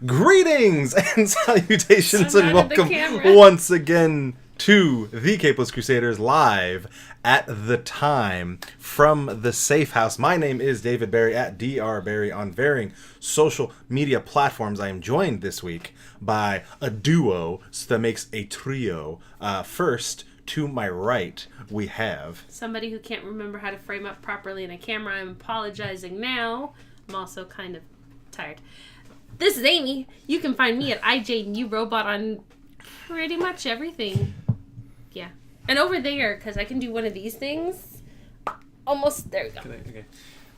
Greetings and salutations and welcome once again to the Capeless Crusaders live at the time from the Safe House. My name is David Barry at Dr. Barry on varying social media platforms. I am joined this week by a duo that makes a trio. First, to my right, we have somebody who can't remember how to frame up properly in a camera. I'm apologizing now. I'm also kind of tired. This is Amy. You can find me at IJNewRobot on pretty much everything. Yeah. And over there, because I can do one of these things. Almost. There we go. Okay.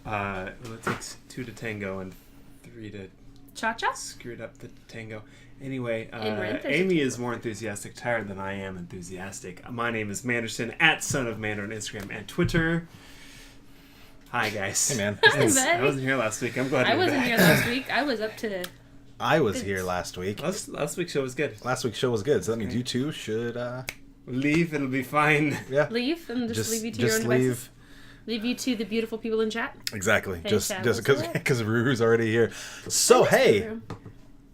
Well, it takes 2 to tango and 3 to... Cha-cha? Screwed up the tango. Anyway, Rent, Amy is more enthusiastic tired than I am enthusiastic. My name is Manderson, at Son of Mander on Instagram and Twitter. Hi, guys. Hey, man. I wasn't here last week. I'm glad I you're wasn't back. here last week. I was up to... I was here last week. Last week's show was good. Last week's show was good, so that means you two should leave. It'll be fine. Yeah. Leave and just leave you to your own devices. Leave you to the beautiful people in chat. Exactly. Hey, just Chat, because Ruru's already here. So hey,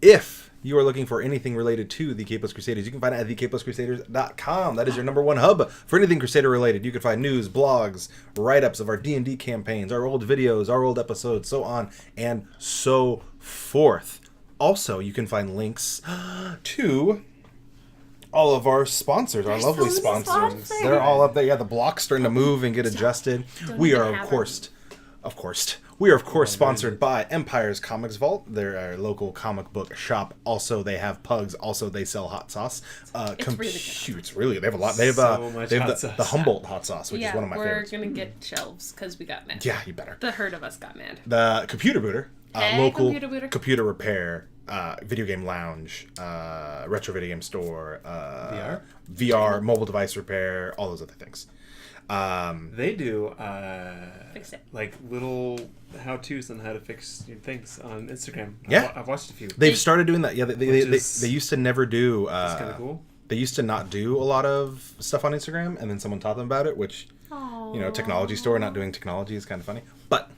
if you are looking for anything related to the Capeless Crusaders, you can find it at thecapelesscrusaders.com. That is your number one hub for anything Crusader related. You can find news, blogs, write-ups of our D&D campaigns, our old videos, our old episodes, so on and so forth. Also, you can find links to all of our sponsors, our lovely sponsors. They're all up there. Yeah, the block's starting to move and get adjusted. We are, of course, sponsored by Empire's Comics Vault. They're our local comic book shop. Also, they have pugs. Also, they sell hot sauce. It's really good. They have a lot. They have the Humboldt hot sauce, which is one of my favorites. We're gonna get shelves because we got mad. Yeah, you better. The herd of us got mad. The Computer Booter, local computer repair, video game lounge, retro video game store, VR, mobile device repair, all those other things. They do Fix it. like little how-tos on how to fix your things on Instagram. Yeah. I've watched a few. They've started doing that. Yeah, they used to never do. That's kind of cool. They used to not do a lot of stuff on Instagram, and then someone taught them about it, which, technology store not doing technology is kind of funny. But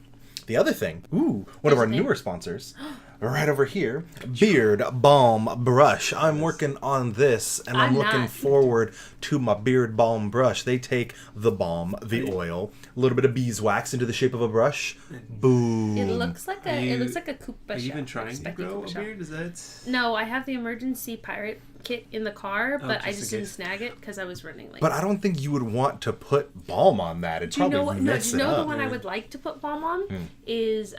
the other thing, one of our newer sponsors, right over here, Beard Balm Brush. I'm working on this, and I'm looking forward to my Beard Balm Brush. They take the balm, the oil, a little bit of beeswax into the shape of a brush. Boom. It looks like a Koopa Are you shell. even trying to grow a beard? Is that... No, I have the emergency pirate kit in the car, but I just didn't snag it because I was running late. But I don't think you would want to put balm on that. It'd probably mess it up. The one I would like to put balm on is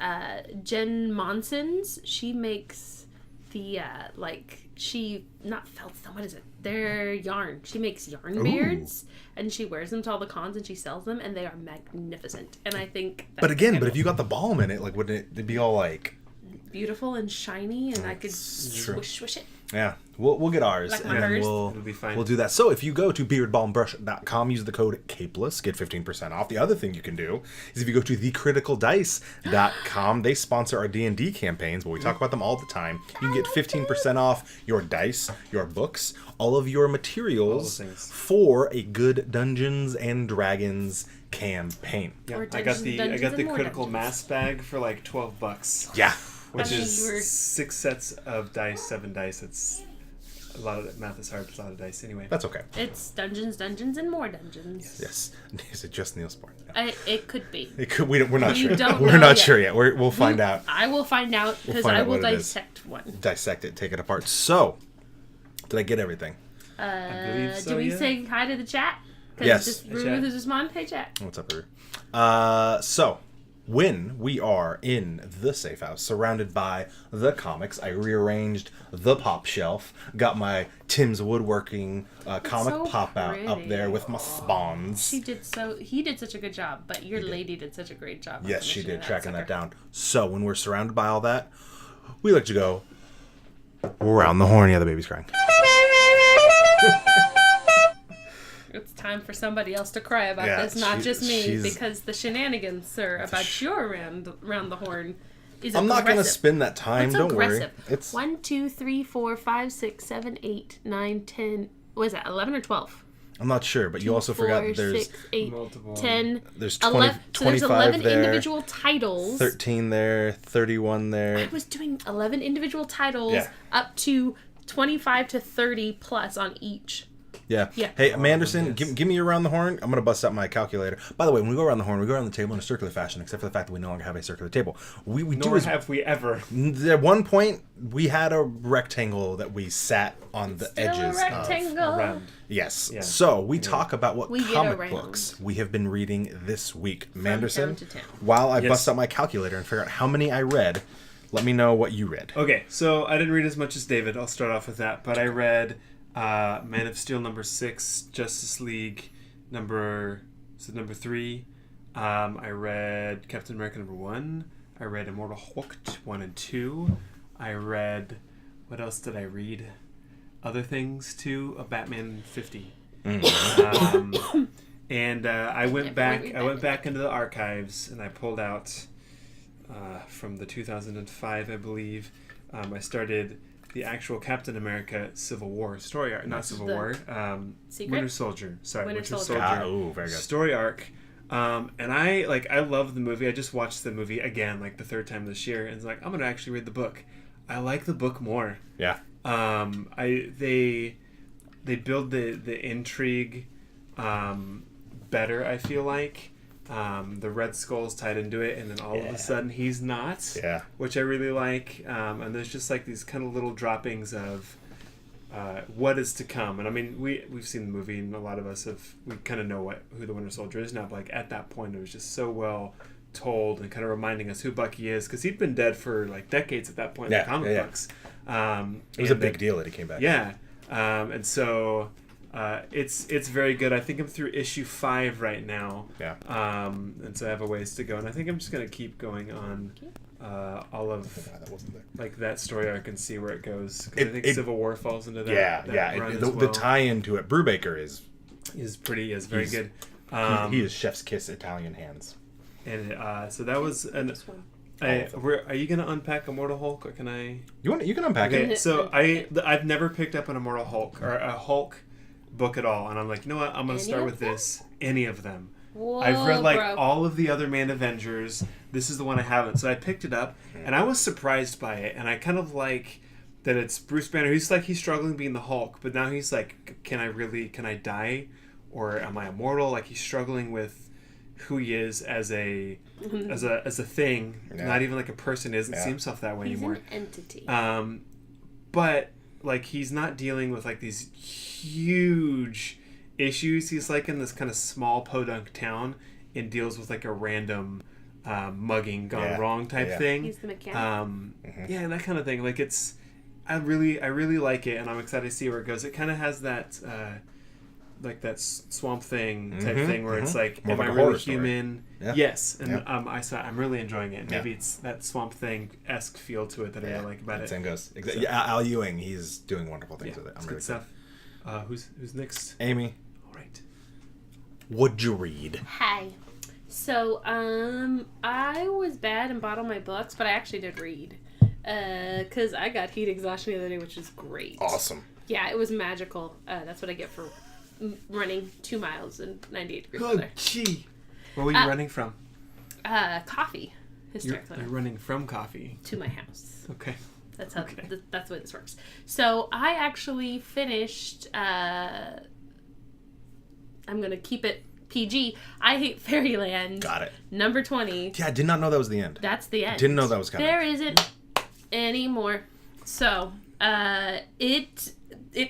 Jen Monson's. She makes the not felts. What is it? They're yarn. She makes yarn beards, and she wears them to all the cons, and she sells them, and they are magnificent. And I think. But if you got the balm in it, like, wouldn't it be all like beautiful and shiny, and I could swish it. Yeah, we'll get ours, like and then It'll be fine. we'll do that. So if you go to beardbalmbrush.com, use the code CAPELESS, get 15% off. The other thing you can do is if you go to thecriticaldice.com, they sponsor our D&D campaigns, but we talk about them all the time. You can get 15% off your dice, your books, all of your materials for a good Dungeons and Dragons campaign. Yeah, I got the critical mass bag for like $12. Yeah. Which is 6 sets of dice, 7 dice. It's a lot of math is hard. It's a lot of dice anyway. That's okay. It's Dungeons, and more Dungeons. Yes. Is it just Neosport? No. It could be. It could. We're not sure. We're not sure yet. We'll find out. I will find out because I will dissect one. Dissect it. Take it apart. So, did I get everything? I believe so, do we say hi to the chat? Yes. Just Ruru who's responding. Hey, chat. What's up, Ruru? So, when we are in the safe house, surrounded by the comics, I rearranged the pop shelf, got my Tim's Woodworking comic pop out up there with my spawns. He did such a good job, but your lady did such a great job. Yes, she did, tracking that down. So, when we're surrounded by all that, we like to go around the horn. Yeah, the baby's crying. It's time for somebody else to cry about this, not just me, because the shenanigans, sir, about your round the horn is I'm not going to spin that time, don't worry. It's 1, 2, 3, 4, 5, 6, 7, 8, 9, 10. What is that, 11 or 12? I'm not sure, but you also forgot that there's 6, 8, multiple. 10, there's 11. So there's 25 11 there, individual titles. 13 there, 31 there. I was doing 11 individual titles Yeah. up to 25 to 30 plus on each. Yeah. Yeah. Hey, Manderson, yes. give me your around the horn. I'm going to bust out my calculator. By the way, when we go around the horn, we go around the table in a circular fashion, except for the fact that we no longer have a circular table. We do Nor as have we ever. at one point we had a rectangle that we sat on the Still edges a rectangle. of. Around. Yes. Yeah. So we talk about what We get comic around. books we have been reading this week. Manderson, town to town. while I Yes. bust out my calculator and figure out how many I read, let me know what you read. Okay, so I didn't read as much as David. I'll start off with that. But I read Man of Steel number 6, Justice League number 3. I read Captain America number 1. I read Immortal Hulk 1 and 2. I read, what else did I read? Other things too. Batman 50. And I went back into the archives and I pulled out from the 2005, I believe. I started the actual Captain America Civil War story arc, not Civil War, Secret? Winter Soldier. Sorry, Winter Winter Soldier. Soldier. Ooh, very good. Story arc. And I love the movie. I just watched the movie again, like the third time this year, and it's like I'm gonna actually read the book. I like the book more. Yeah. They build the intrigue better, I feel like. The Red Skull's tied into it, and then all of a sudden he's not. Yeah. Which I really like. And there's just like these kind of little droppings of what is to come. And I mean, we've seen the movie, and a lot of us we kind of know who the Winter Soldier is now. But like at that point, it was just so well told and kind of reminding us who Bucky is, because he'd been dead for like decades at that point in the comic books. It was a big deal that he came back. Yeah. And so it's very good. I think I'm through issue 5 right now. Yeah. And so I have a ways to go, and I think I'm just gonna keep going on all of That wasn't there. like that story arc and see where it goes. 'Cause I think It- Civil War falls into that. Yeah, that run yeah. as The well. tie-in to it, Brubaker is very he's- good. he is chef's kiss Italian hands. And so that was an. This one. Are you gonna unpack Immortal Hulk, or can I? You can unpack Okay, it. so I've never picked up an Immortal Hulk or a Hulk book at all, and I'm like, you know what? I'm gonna Any start of with them? this. Any of them. Whoa, I've read like bro. all of the other Man Avengers. This is the one I haven't. So I picked it up, and I was surprised by it. And I kind of like that it's Bruce Banner. He's struggling being the Hulk, but now he's like, can I die, or am I immortal? Like he's struggling with who he is as a thing, not even like a person. He doesn't see himself that way He's anymore. an entity. But like he's not dealing with like these huge issues. He's like in this kind of small podunk town and deals with like a random mugging gone wrong type thing. He's the mechanic. Yeah, that kind of thing. Like I really like it, and I'm excited to see where it goes. It kind of has that like that Swamp Thing type thing where it's like, More am like I a really horror story. human? Yeah. Yes, and Yeah. I'm really enjoying it. Maybe it's that Swamp Thing-esque feel to it that I really like about it. Same goes. Yeah, Al Ewing, he's doing wonderful things Yeah, with it. it's I'm good really stuff. Who's next? Amy, All right. what'd you read? Hi. So, I was bad and bought all my books, but I actually did read. Because I got heat exhaustion the other day, which was great. Awesome. Yeah, it was magical. That's what I get for running 2 miles in 98 degrees Oh, weather. gee. Where were you running from? Coffee. You're Hysterical. running from coffee. To my house. Okay. That's how. Okay. That's the way this works. So I actually finished. I'm gonna keep it PG. I Hate Fairyland. Got it. Number 20. Yeah, I did not know that was the end. That's the end. Didn't know that was coming. There isn't anymore. So it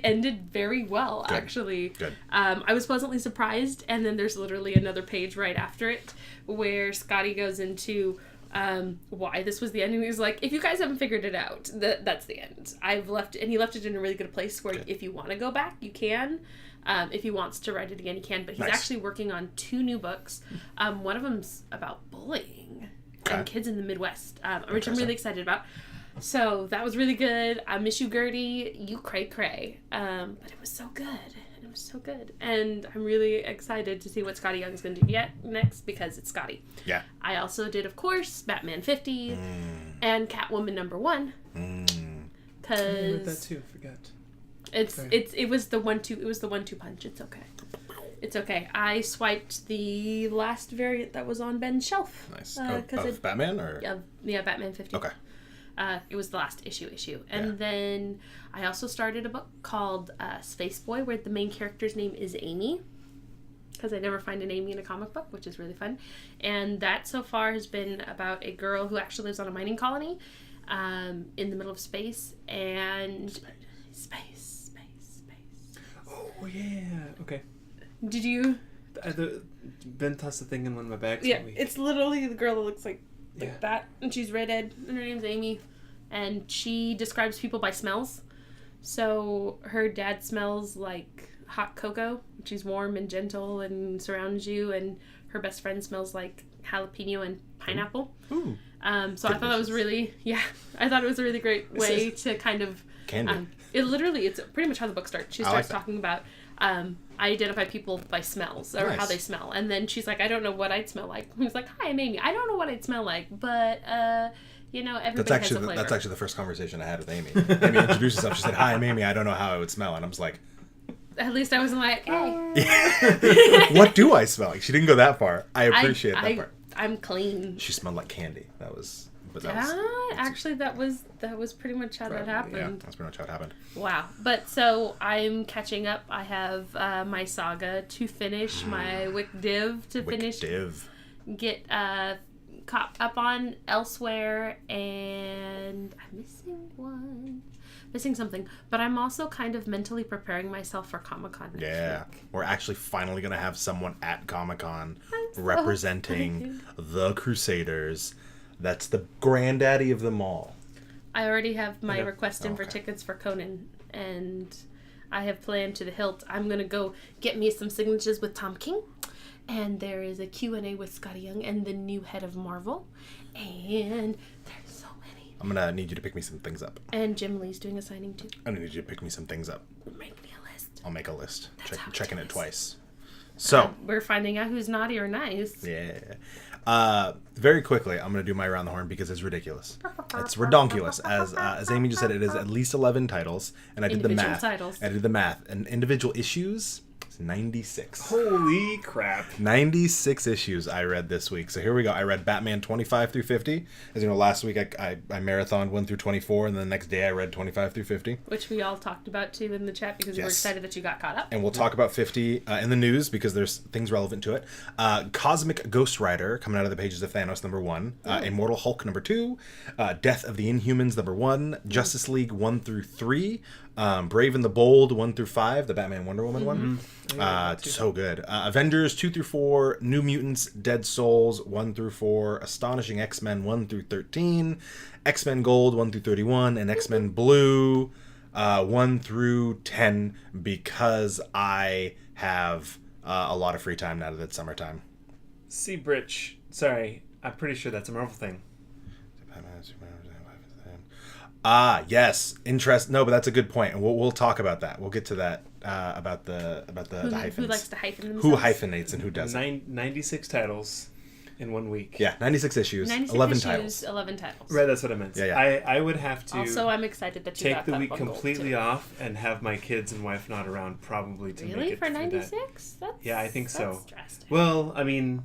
ended very well, Good. actually. Good. I was pleasantly surprised, and then there's literally another page right after it where Scotty goes into why this was the end, and he's like, if you guys haven't figured it out, that's the end. And he left it in a really good place where if you want to go back, you can. If he wants to write it again, he can. But he's actually working on 2 new books. One of them's about bullying and kids in the Midwest, which I'm really excited about. So that was really good. I miss you, Gertie. You cray. But it was so good. It was so good. And I'm really excited to see what Scotty Young's going to do next, because it's Scotty. Yeah. I also did, of course, Batman 50 and Catwoman number 1. I Because read that too. Forgot. it was the 1-2 punch. It's okay. It's okay. I swiped the last variant that was on Ben's shelf. Nice. Of Batman or? Yeah, Batman 50. Okay. It was the last issue. And then I also started a book called Space Boy, where the main character's name is Amy. Because I never find an Amy in a comic book, which is really fun. And that so far has been about a girl who actually lives on a mining colony in the middle of space. And space. Oh, yeah. Okay. Did you? Ben tossed the thing in one of my bags. Yeah, it's literally the girl that looks like Yeah. that. And she's redhead. And her name's Amy. And she describes people by smells. So her dad smells like hot cocoa, which is warm and gentle and surrounds you, and her best friend smells like jalapeno and pineapple. Ooh. So I thought that was really, I thought it was a really great way to kind of, Candy. it's pretty much how the book starts. She starts like talking about, I identify people by smells, or Nice. how they smell, and then she's like, I don't know what I'd smell like. He's like, hi, I'm Amy. I don't know what I'd smell like, but, everybody has a flavor. That's actually the first conversation I had with Amy. Amy introduced herself. She said, "Hi, I'm Amy. I don't know how I would smell," and I was like, At least I wasn't like, hey. "What do I smell like?" She didn't go that far. I appreciate that part. I'm clean. She smelled like candy. That was. Actually, that was pretty much how that happened. Yeah, that's pretty much how it happened. Wow. But so I'm catching up. I have my saga to finish, my Wick Div to finish. Div. Get caught up on elsewhere, and I'm missing something. But I'm also kind of mentally preparing myself for Comic-Con next week. We're actually finally going to have someone at Comic-Con representing the Crusaders. That's the granddaddy of them all. I already have my request in for tickets for Conan, and I have planned to the hilt. I'm going to go get me some signatures with Tom King, and there is a Q&A with Scotty Young and the new head of Marvel, and there's so many. I'm going to need you to pick me some things up. And Jim Lee's doing a signing too. I'm going to need you to pick me some things up. Make me a list. I'll make a list. Checking it twice. So So, we're finding out who's naughty or nice. yeah. Very quickly, I'm going to do my around the horn because it's ridiculous. It's redonkulous. As Amy just said, it is at least 11 titles, and I did the Individual math. titles. I did the math. And individual issues, it's 96. Holy crap. 96 issues I read this week. So here we go. I read Batman 25 through 50. As you know, last week I marathoned 1 through 24, and then the next day I read 25 through 50. Which we all talked about too in the chat because we were excited that you got caught up. And we'll talk about 50 in the news because there's things relevant to it. Cosmic Ghost Rider coming out of the pages of Thanos #1. Immortal Hulk #2. Death of the Inhumans #1. Justice League 1 through 3. Brave and the Bold 1 through 5. The Batman Wonder Woman one. So good. Avengers 2 through 4. New Mutants Dead Souls 1 through 4. Astonishing X-Men 1 through 13. X-Men Gold 1 through 31. And X-Men Blue 1 through 10 because I have a lot of free time now that it's summertime. Seabridge. Sorry, I'm pretty sure that's a Marvel thing. Yes. Interest. No, but that's a good point, and we'll talk about that. We'll get to that about the hyphens. Who likes to hyphen themselves? Who hyphenates and who doesn't? 96 titles in 1 week. Yeah, 96 issues, 11 titles. 11 titles. Right, that's what I meant. Yeah. I would have to Also, I'm excited that you take got the that week bundle, completely too. off and have my kids and wife not around probably to Really? make it For through 96? that. Yeah, I think so. That's drastic. Well, I mean,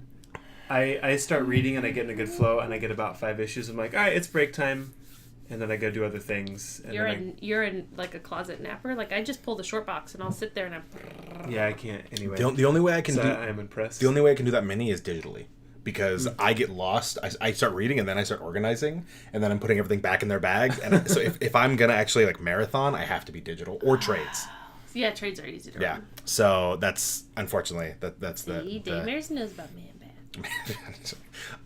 I start reading and I get in a good flow and I get about 5 issues. I'm like, all right, it's break time. And then I go do other things. And You're in like a closet napper. Like I just pull the short box and I'll sit there and Yeah, I can't anyway. The only way I can I'm impressed. The only way I can do that mini is digitally. Because I get lost. I start reading and then I start organizing and then I'm putting everything back in their bag. And so if I'm gonna actually like marathon, I have to be digital or trades. Yeah, trades are easy to run. Yeah. So that's unfortunately that's Dave Marison knows about Man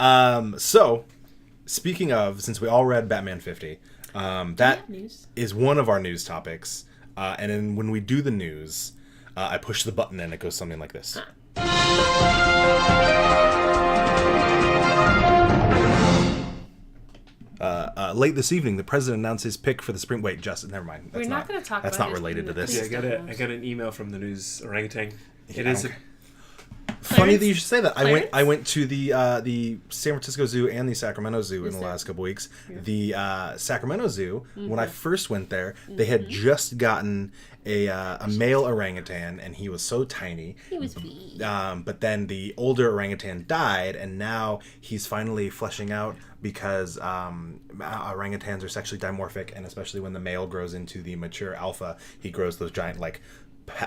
Bad. So speaking of, since we all read Batman 50, that is one of our news topics. And then when we do the news, I push the button and it goes something like this. Late this evening, the president announced his pick for the spring. Wait, Justin, never mind. We're not going to talk that's about not related to this. Yeah, I got an email from the news orangutan. It is funny that you should say that. Clarence? I went to the San Francisco Zoo and the Sacramento Zoo in the last couple weeks. Yeah. The Sacramento Zoo, when I first went there, they had just gotten a male orangutan, and he was so tiny. He was wee. But then the older orangutan died, and now he's finally fleshing out because orangutans are sexually dimorphic, and especially when the male grows into the mature alpha, he grows those giant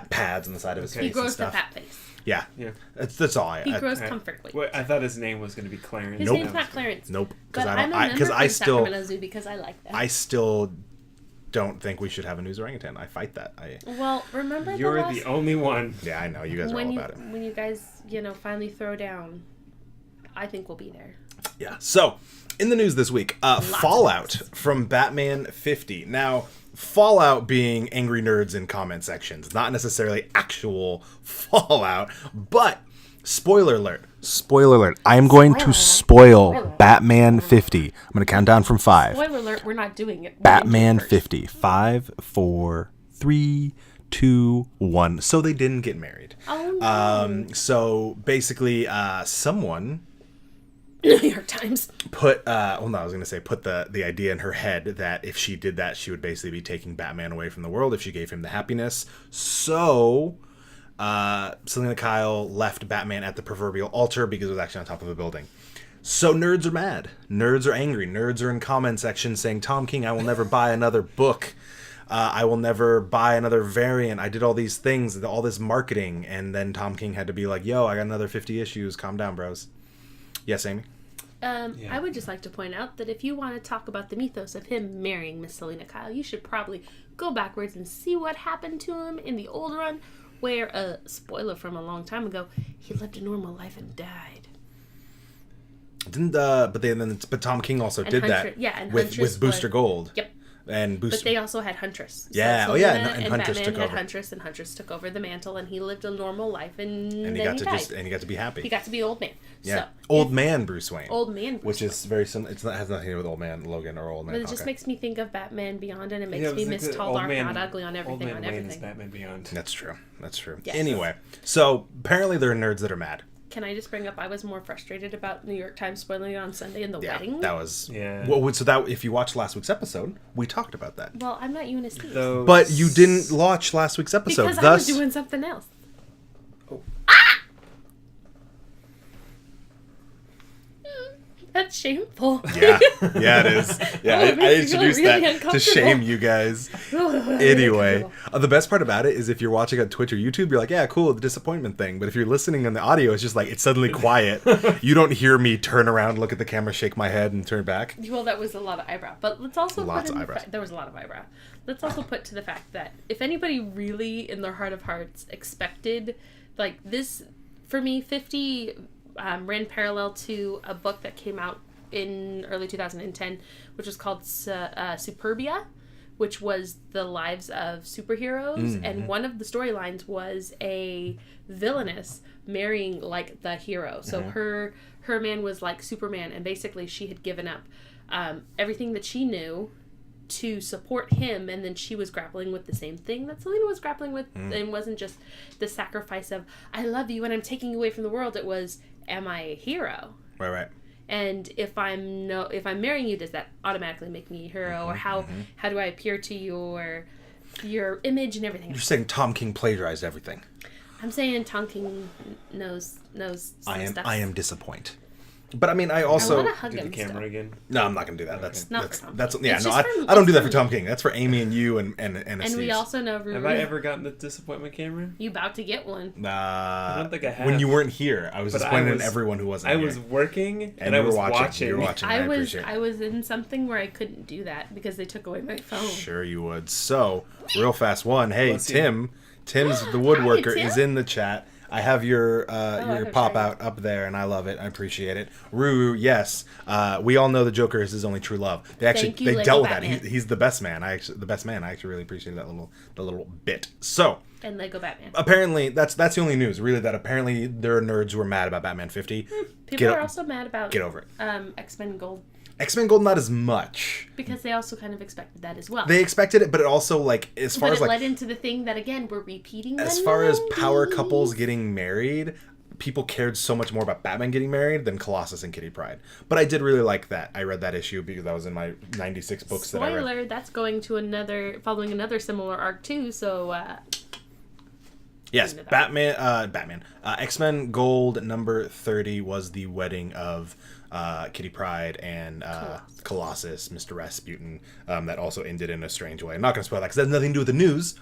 pads on the side of his face. He grows and stuff. the fat face. Yeah. That's all. He grows comfortably. Well, I thought his name was going to be Clarence. His name's not Clarence. Nope. But I'm a member of the Sacramento Zoo because I like that. I still don't think we should have a news orangutan. I fight that. Well, remember you're the only one. Yeah, I know. You guys are all about it. When you guys, finally throw down, I think we'll be there. Yeah. So, in the news this week, Fallout from Batman 50. Now, Fallout being angry nerds in comment sections, not necessarily actual Fallout, but spoiler alert. Spoiler alert. I am going to spoil Batman 50. I'm going to count down from 5. Spoiler alert, we're not doing it. Batman 50. 5, 4, 3, 2, 1. So they didn't get married. Oh, no. So basically, someone... New York Times put I was gonna say put the idea in her head that if she did that, she would basically be taking Batman away from the world if she gave him the happiness. So Selena Kyle left Batman at the proverbial altar because it was actually on top of a building. So nerds are mad, nerds are angry, nerds are in comment section saying, Tom King, I will never buy another book, I will never buy another variant, I did all these things, all this marketing. And then Tom King had to be like, yo, I got another 50 issues, calm down, bros. Yes, Amy? I would just like to point out that if you want to talk about the mythos of him marrying Miss Selena Kyle, you should probably go backwards and see what happened to him in the old run, where, spoiler from a long time ago, he lived a normal life and died. But Tom King also did that with Booster Gold. Yep. And But they also had Huntress. Yeah, so and Batman Huntress took over. Huntress, and Huntress took over the mantle, and he lived a normal life, and he then got he to died. and he got to be happy. He got to be old man. Yeah, so, old man Bruce Wayne. Old man, Bruce which Wayne. is very similar. It has nothing to do with old man Logan or old man. But it Hawkeye. just makes me think of Batman Beyond, and it makes me miss Tall, Dark, Not Ugly on everything. Old Man Wayne is Batman Beyond. That's true. Yes. Anyway, so apparently there are nerds that are mad. Can I just bring up? I was more frustrated about New York Times spoiling it on Sunday in the wedding. That was Well, so that if you watched last week's episode, we talked about that. Well, I'm not Eunice Steve. But you didn't watch last week's episode. Because I was doing something else. Oh. That's shameful. Yeah, it is. Yeah, I introduced really that to shame you guys. Anyway, the best part about it is if you're watching on Twitch or YouTube, you're like, yeah, cool, the disappointment thing. But if you're listening on the audio, it's just like, it's suddenly quiet. You don't hear me turn around, look at the camera, shake my head, and turn back. Well, that was a lot of eyebrow. But let's also there was a lot of eyebrow. Let's also put to the fact that if anybody really, in their heart of hearts, expected, like this, for me, 50... ran parallel to a book that came out in early 2010, which was called Superbia, which was the lives of superheroes. Mm-hmm. And one of the storylines was a villainess marrying like the hero. So her man was like Superman, and basically she had given up everything that she knew to support him, and then she was grappling with the same thing that Selena was grappling with. And wasn't just the sacrifice of I love you and I'm taking you away from the world. It was, am I a hero? Right. And if I'm marrying you, does that automatically make me a hero? Or how do I appear to your image and everything? You're saying Tom King plagiarized everything. I'm saying Tom King knows some stuff. I am disappointed. But I mean, I also I want to hug do him the camera still. again. No, I'm not gonna do that. I I don't do that for Tom King. That's for Amy and you and And we also know Have I ever gotten the disappointment camera? You about to get one. I don't think I have. When you weren't here, I was disappointed in everyone who wasn't here. I was working and I you was were watching. You were watching. I was in something where I couldn't do that because they took away my phone. Sure you would. So, real fast one. Hey, Tim's the woodworker is in the chat. I have your pop out up there, and I love it. I appreciate it. Ruru, yes. We all know the Joker is his only true love. They dealt with that. He's the best man. I actually really appreciate that little bit. So. And Lego Batman. Apparently, that's the only news really. That apparently there are nerds who are mad about Batman 50. People are also mad about. Get over it. X-Men Gold. X-Men Gold, not as much. Because they also kind of expected that as well. They expected it, but it also, like, as far as, like... led into the thing that, again, we're repeating. As far as power couples getting married, people cared so much more about Batman getting married than Colossus and Kitty Pryde. But I did really like that. I read that issue because that was in my 96 books that I read. Spoiler, that's going to following another similar arc too, so... Yes, Batman. X-Men Gold number 30 was the wedding of Kitty Pryde and Colossus, Mr. Rasputin. That also ended in a strange way. I'm not going to spoil that because that has nothing to do with the news.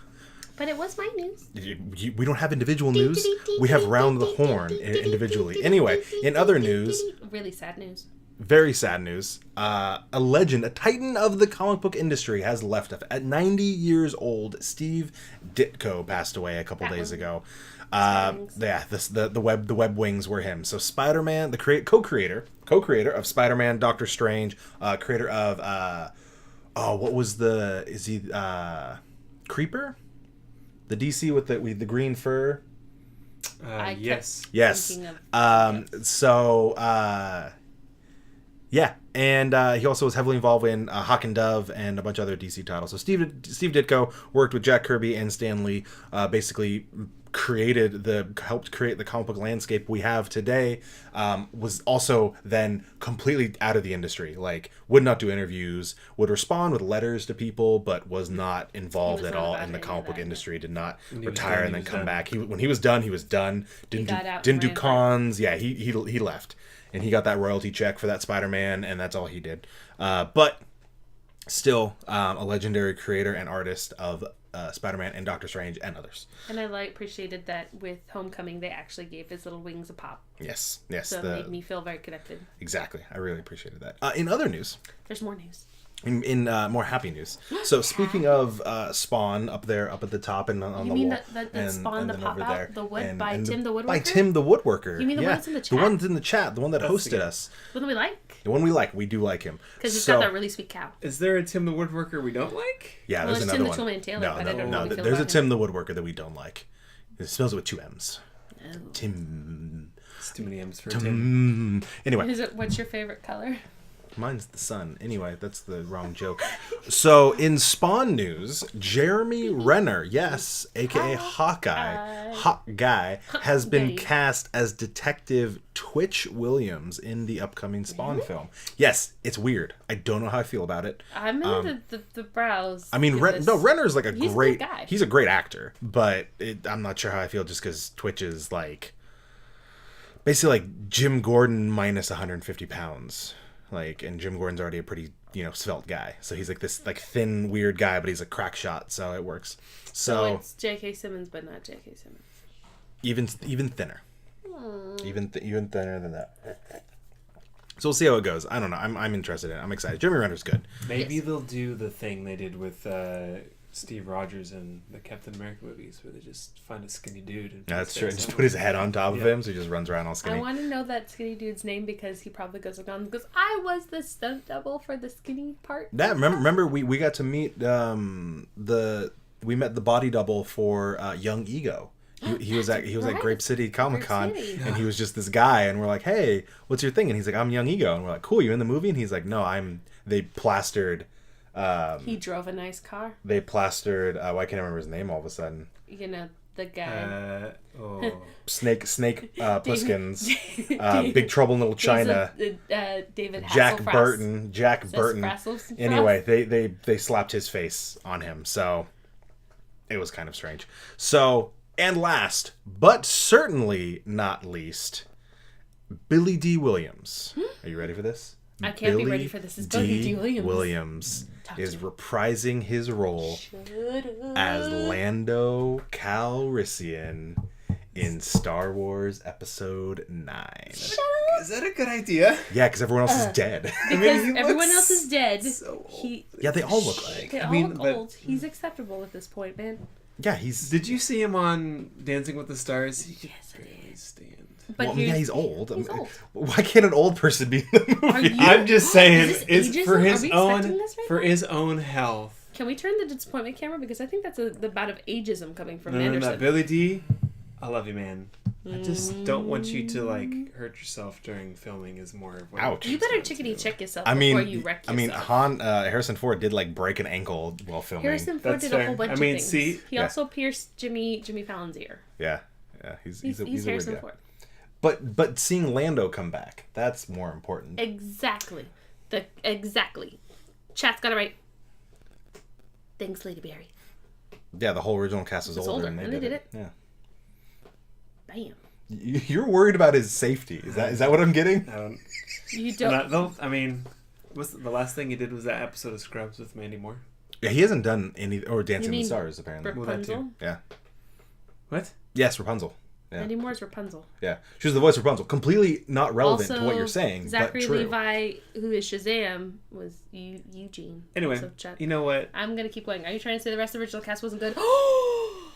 But it was my news. We don't have individual news. We have Round the Horn individually. Anyway, in other news... Really sad news. Very sad news. A legend, a titan of the comic book industry has left us. At 90 years old, Steve Ditko passed away a couple days ago. The web wings were him. So Spider-Man, the co-creator of Spider-Man, Doctor Strange, creator of Creeper? The DC with the green fur? Yes. Yeah, and he also was heavily involved in Hawk and Dove and a bunch of other DC titles. So Steve Ditko worked with Jack Kirby and Stan Lee, basically helped create the comic book landscape we have today. Was also then completely out of the industry, like would not do interviews, would respond with letters to people, but was not involved at all in the comic book industry. Did not retire and then come back. When he was done, he was done. Didn't do cons. Yeah, he left. And he got that royalty check for that Spider-Man, and that's all he did. But still, a legendary creator and artist of Spider-Man and Doctor Strange and others. And I appreciated that with Homecoming, they actually gave his little wings a pop. Yes. So it made me feel very connected. Exactly. I really appreciated that. In other news... There's more news. In more happy news. So speaking of Spawn up at the top and on the wall. You mean that Spawn, the pop out, the wood by Tim the Woodworker? By Tim the Woodworker. You mean the one that's in the chat? The one's in the chat, the one that hosted us. The one we like? The one we like. We do like him. Because he's got that really sweet cow. Is there a Tim the Woodworker we don't like? Yeah, there's another one. Tim the Toolman Taylor, No, there's a Tim the Woodworker that we don't like. It spells it with 2 M's. Oh. Tim. It's too many M's for Tim. Anyway. What's your favorite color? Mine's the sun. Anyway, that's the wrong joke. So, in Spawn news, Jeremy Renner, yes, a.k.a. Hawkeye, has been cast as Detective Twitch Williams in the upcoming Spawn film. Yes, it's weird. I don't know how I feel about it. I'm in the brows. I mean, Renner's like he's a good guy. He's a great actor, but I'm not sure how I feel just because Twitch is like, basically like Jim Gordon minus 150 pounds. And Jim Gordon's already a pretty, svelte guy. So he's like this thin, weird guy, but he's a crack shot, so it works. So it's J.K. Simmons, but not J.K. Simmons. Even thinner. Even thinner than that. So we'll see how it goes. I don't know. I'm interested in it. I'm excited. Jeremy Renner's good. Maybe they'll do the thing they did with Steve Rogers in the Captain America movies, where they just find a skinny dude. And that's true. Just put his head on top of him, so he just runs around all skinny. I want to know that skinny dude's name because he probably goes around and goes, "I was the stunt double for the skinny part." Remember we got to meet we met the body double for Young Ego. He was at Grape City Comic Con, and he was just this guy, and we're like, "Hey, what's your thing?" And he's like, "I'm Young Ego," and we're like, "Cool, you in the movie?" And he's like, "No, They plastered." He drove a nice car. They plastered. Why can't I remember his name all of a sudden? The guy. Snake Plissken's. Big Trouble in Little China. David Jack Hasselhoff. Burton. Anyway, they slapped his face on him, so it was kind of strange. So, and last, but certainly not least, Billy D. Williams. Are you ready for this? I can't be ready for this. It's Billy D. Williams is reprising his role as Lando Calrissian in Star Wars Episode 9. Is that a good idea? Yeah, because everyone else is dead. Because everyone else is dead. So they all look like. They all look old. He's acceptable at this point, man. Yeah, he's... Did you see him on Dancing with the Stars? Yes, I did. Stand. But he's old. He's old. Why can't an old person be in the movie? I'm just saying, it's for his now? own health. Can we turn the disappointment camera? Because I think that's the bout of ageism coming from Manderson. No, Billy D, I love you, man. I just don't want you to hurt yourself during filming. Is more of what ouch. You better chickadee check yourself before you wreck yourself. Harrison Ford did break an ankle while filming. Harrison Ford did a whole bunch of things. See, he also pierced Jimmy Fallon's ear. Yeah, he's a Harrison weird Ford. But seeing Lando come back, that's more important. Exactly. Exactly. Chat's got it right. Thanks, Lady Berry. Yeah, the whole original cast was older, and they did it. Yeah. Bam. You're worried about his safety. Is that what I'm getting? You don't. I mean, what's the last thing he did was that episode of Scrubs with Mandy Moore. Yeah, he hasn't done any or Dancing with the mean Stars apparently. Rapunzel? Yeah. What? Yes, Rapunzel. Yeah. Mandy Moore's Rapunzel. Yeah, she was the voice of Rapunzel. Completely not relevant Also, to what you're saying, Zachary but true. Levi, who is Shazam, was Eugene. Anyway, you know what? I'm gonna keep going. Are you trying to say the rest of the original cast wasn't good?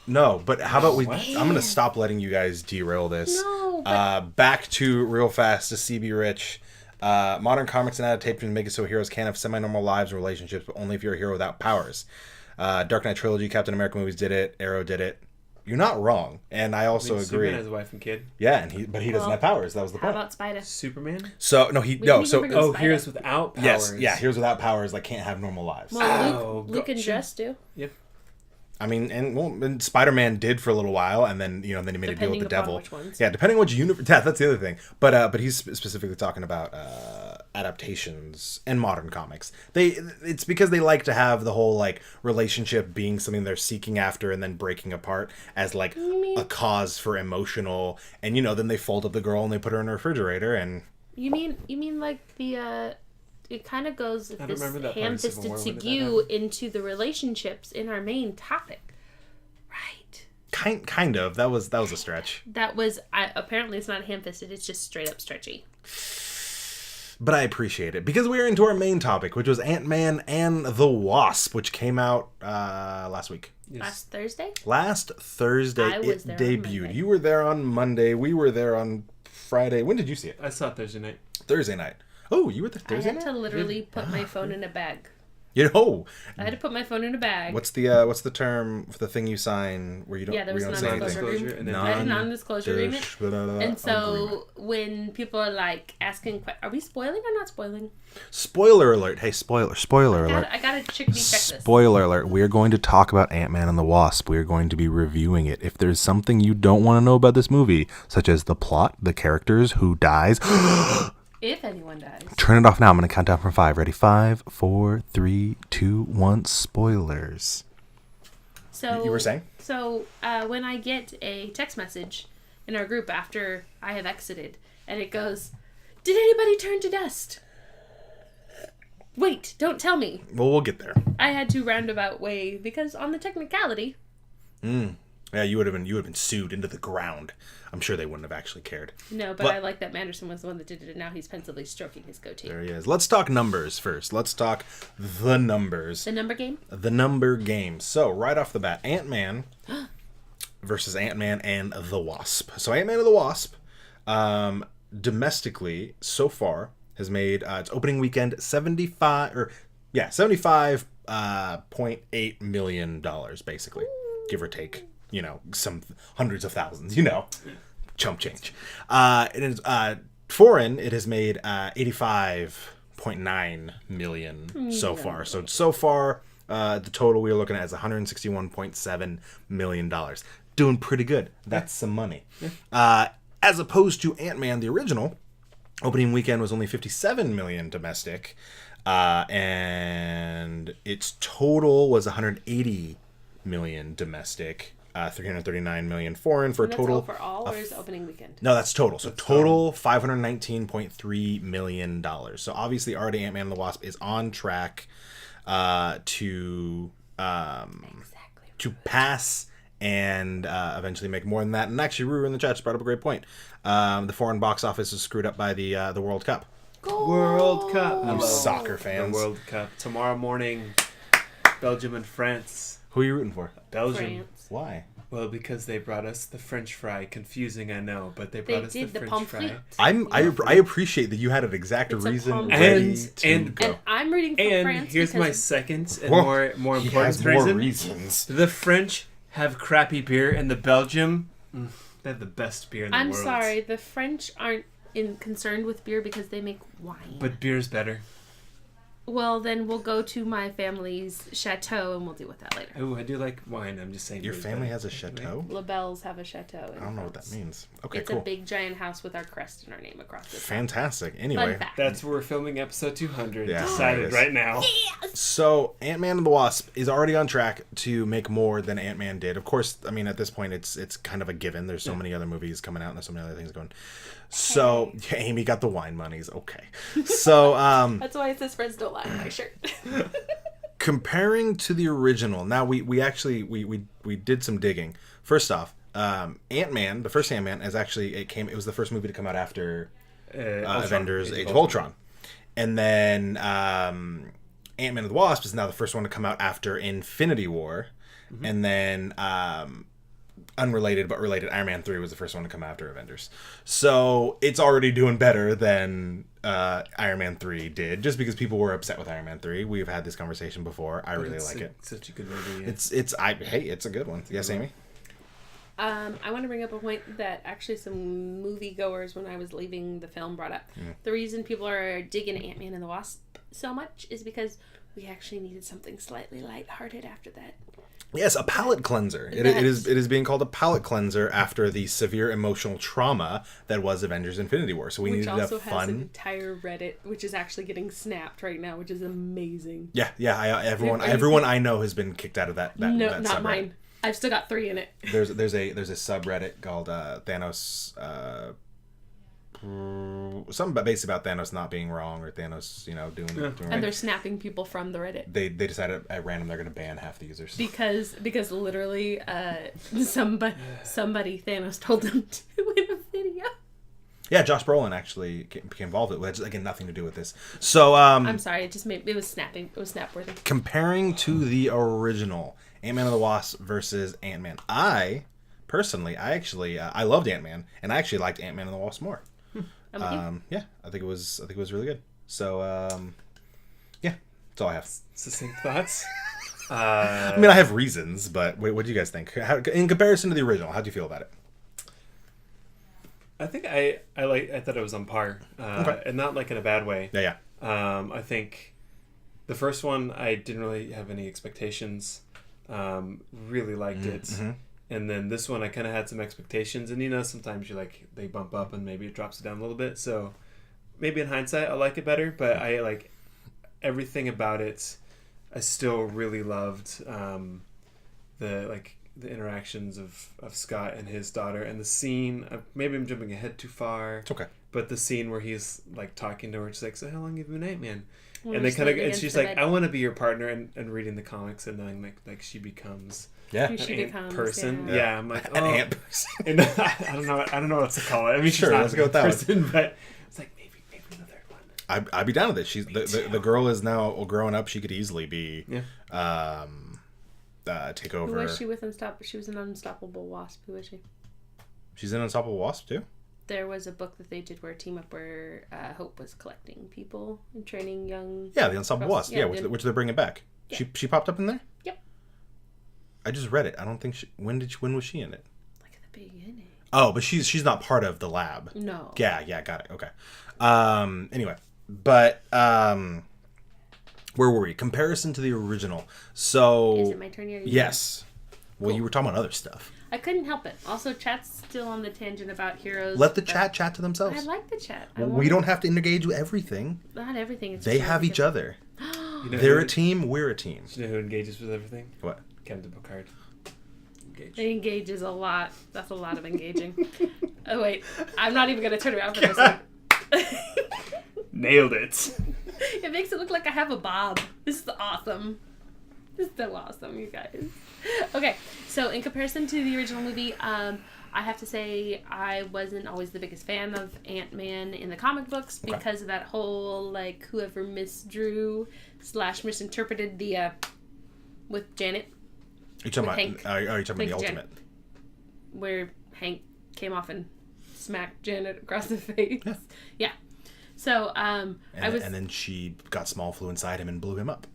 No, but how about we... What? I'm going to stop letting you guys derail this. No, but... Back to real fast to CB Rich. Modern comics and adaptations make it so heroes can have semi-normal lives and relationships, but only if you're a hero without powers. Dark Knight Trilogy, Captain America movies did it. Arrow did it. You're not wrong, and I also agree. Superman has a wife and kid. Yeah, but he doesn't have powers. That was the How point. about Spider? Superman? So no, Heroes without powers. Yes, yeah, heroes without powers like can't have normal lives. Well, Luke and Jess do. Yep. I mean, and Spider-Man did for a little while, and then then he made a deal with the devil. Which ones. Yeah, depending on which universe. Yeah, that's the other thing. But he's specifically talking about adaptations and modern comics. It's because they like to have the whole like relationship being something they're seeking after and then breaking apart as like a cause for emotional. And then they fold up the girl and they put her in a refrigerator and. You mean like the. It kind of goes with this ham-fisted segue into the relationships in our main topic, right? Kind of. That was a stretch. That was apparently it's not ham-fisted. It's just straight up stretchy. But I appreciate it because we're into our main topic, which was Ant-Man and the Wasp, which came out last week. Yes. Last Thursday. I was there debuted. You were there on Monday. We were there on Friday. When did you see it? I saw it Thursday night. Thursday night. Oh, you were there Thursday night? I had to literally put my phone in a bag. I had to put my phone in a bag. What's the term for the thing you sign where you don't? Yeah, there was a non-disclosure agreement. I had a non-disclosure agreement. And so when people are like asking, are we spoiling or not spoiling? Spoiler alert! Hey, spoiler alert! I gotta chickadee check this. Spoiler alert! We are going to talk about Ant-Man and the Wasp. We are going to be reviewing it. If there's something you don't want to know about this movie, such as the plot, the characters, who dies. If anyone dies. Turn it off now. I'm going to count down from 5. Ready? 5, 4, 3, 2, 1. Spoilers. So you were saying? So when I get a text message in our group after I have exited, and it goes, "Did anybody turn to dust?" Wait, don't tell me. Well, we'll get there. I had to roundabout way because on the technicality. Yeah, you would have been sued into the ground. I'm sure they wouldn't have actually cared. No, but I like that Manderson was the one that did it, and now he's pensively stroking his goatee. There he is. Let's talk numbers first. Let's talk the numbers. The number game? The number game. So, right off the bat, Ant-Man versus Ant-Man and the Wasp. So, Ant-Man and the Wasp, domestically, so far, has made its opening weekend $75.8 million, basically, give or take. Some hundreds of thousands, chump change. It is foreign. It has made $85.9 million so far. So far, the total we are looking at is $161.7 million. Doing pretty good. That's some money. Yeah. As opposed to Ant-Man, the original, opening weekend was only $57 million domestic, and its total was $180 million domestic. $339 million foreign for a total. That's overall, or is opening weekend? No, that's total. So total $519.3 million. So obviously, already Ant-Man and the Wasp is on track to pass and eventually make more than that. And actually, Ruru in the chat just brought up a great point. The foreign box office is screwed up by the World Cup. World Cup. You soccer fans. The World Cup tomorrow morning. Belgium and France. Who are you rooting for? Belgium. France. Why? Well, because they brought us the French fry. Confusing, I know, but they brought us the French fry. I appreciate that you had an exact reason ready to go. And I'm rooting for France. And here's my second and more important reason. The French have crappy beer, and the Belgium, they have the best beer in the world. I'm sorry, the French aren't concerned with beer because they make wine. But beer's better. Well, then we'll go to my family's chateau and we'll deal with that later. Oh, I do like wine. I'm just saying. Your family has a chateau? LaBelle's have a chateau. I don't know what that means. Okay, It's cool. a big giant house with our crest and our name across the top. Fantastic. Anyway. Fun fact. That's where we're filming episode 200. Yeah, Decided nice. right now. So, Ant-Man and the Wasp is already on track to make more than Ant-Man did. Of course, I mean, at this point, it's kind of a given. There's so many other movies coming out and there's so many other things going. So, yeah, Amy got the wine monies. Okay. So, That's why it says friends don't lie on my shirt. comparing to the original, now we actually did some digging. First off, Ant-Man, the first Ant-Man, it was the first movie to come out after Avengers Age of Ultron. And then Ant-Man and the Wasp is now the first one to come out after Infinity War. Mm-hmm. And then unrelated but related, Iron Man 3 was the first one to come after Avengers. So it's already doing better than Iron Man 3 did, just because people were upset with Iron Man 3. We've had this conversation before. I really like it. Such a good movie. Yeah. It's a good one. Yes, Amy? I want to bring up a point that actually some moviegoers, when I was leaving the film, brought up. Mm. The reason people are digging Ant-Man and the Wasp so much is because we actually needed something slightly lighthearted after that. Yes, a palate cleanser. It is being called a palate cleanser after the severe emotional trauma that was Avengers Infinity War. So we needed a fun... Which also has an entire Reddit, which is actually getting snapped right now, which is amazing. Yeah. Everyone I know has been kicked out of that No, that not subreddit. mine. I've still got 3 in it. There's a subreddit called Thanos... something basically about Thanos not being wrong, or Thanos, doing And right. they're snapping people from the Reddit. They decided at random they're going to ban half the users. Because literally somebody Thanos told them to in a video. Yeah, Josh Brolin actually became involved with it, which again nothing to do with this. So I'm sorry, it was snapping. It was snap-worthy. Comparing to the original Ant-Man and the Wasp versus Ant-Man, I actually I loved Ant-Man, and I actually liked Ant-Man and the Wasp more. Yeah, I think it was really good. So yeah, that's all I have. Succinct thoughts. I mean, I have reasons, but what do you guys think? In comparison to the original, how do you feel about it? I think I thought it was on par, Okay. and not like in a bad way. Yeah. I think the first one I didn't really have any expectations. Really liked it. Mm-hmm. And then this one, I kind of had some expectations, and sometimes they bump up and maybe it drops it down a little bit. So maybe in hindsight, I like it better, but I like everything about it. I still really loved the interactions of Scott and his daughter, and the scene. Maybe I'm jumping ahead too far. It's okay. But the scene where he's like talking to her, she's like, "So how long have you been Ant-Man?" When And we're they kind of, sleeping and she's against like, the "I bed. want to be your partner," and reading the comics and knowing like she becomes. Yeah. Who she An ant becomes, person. yeah. Yeah, I'm like, An oh. ant person. And I don't know what to call it. I mean, she's Sure, not let's an go with ant that person, but it's like maybe the third one. I'd be down with it. She's the girl is now growing up. She could easily be take over. Who was she with She was an Unstoppable Wasp. Who was she? She's in Unstoppable Wasp too. There was a book that they did where a team up where Hope was collecting people and training young. Yeah, the Unstoppable Wasp. Yeah, which they're bringing back. Yeah. She popped up in there. Yep. I just read it. I don't think when was she in it? Like at the beginning. Oh, but she's not part of the lab. No. Yeah, got it. Okay. Anyway, but where were we? Comparison to the original. So Is it my turn yet? yes. Well, Cool. you were talking about other stuff. I couldn't help it. Also, chat's still on the tangent about heroes. Let the but chat to themselves. I like the chat. We don't have to engage with everything. Not everything. It's They just have really each good. other. You know They're who, a team. We're a team. You know who engages with everything? What? Captain Picard. Engage. It engages a lot. That's a lot of engaging. Oh wait, I'm not even gonna turn around for this one. Nailed it. It makes it look like I have a bob. This is awesome. This is so awesome, you guys. Okay, so in comparison to the original movie, I have to say I wasn't always the biggest fan of Ant-Man in the comic books because of that whole, like, whoever misdrew / misinterpreted the, with Janet. Are you talking With Hank. about? Are you talking about the Hank ultimate? Where Hank came off and smacked Janet across the face. Yeah. So, And then she got small flew inside him and blew him up.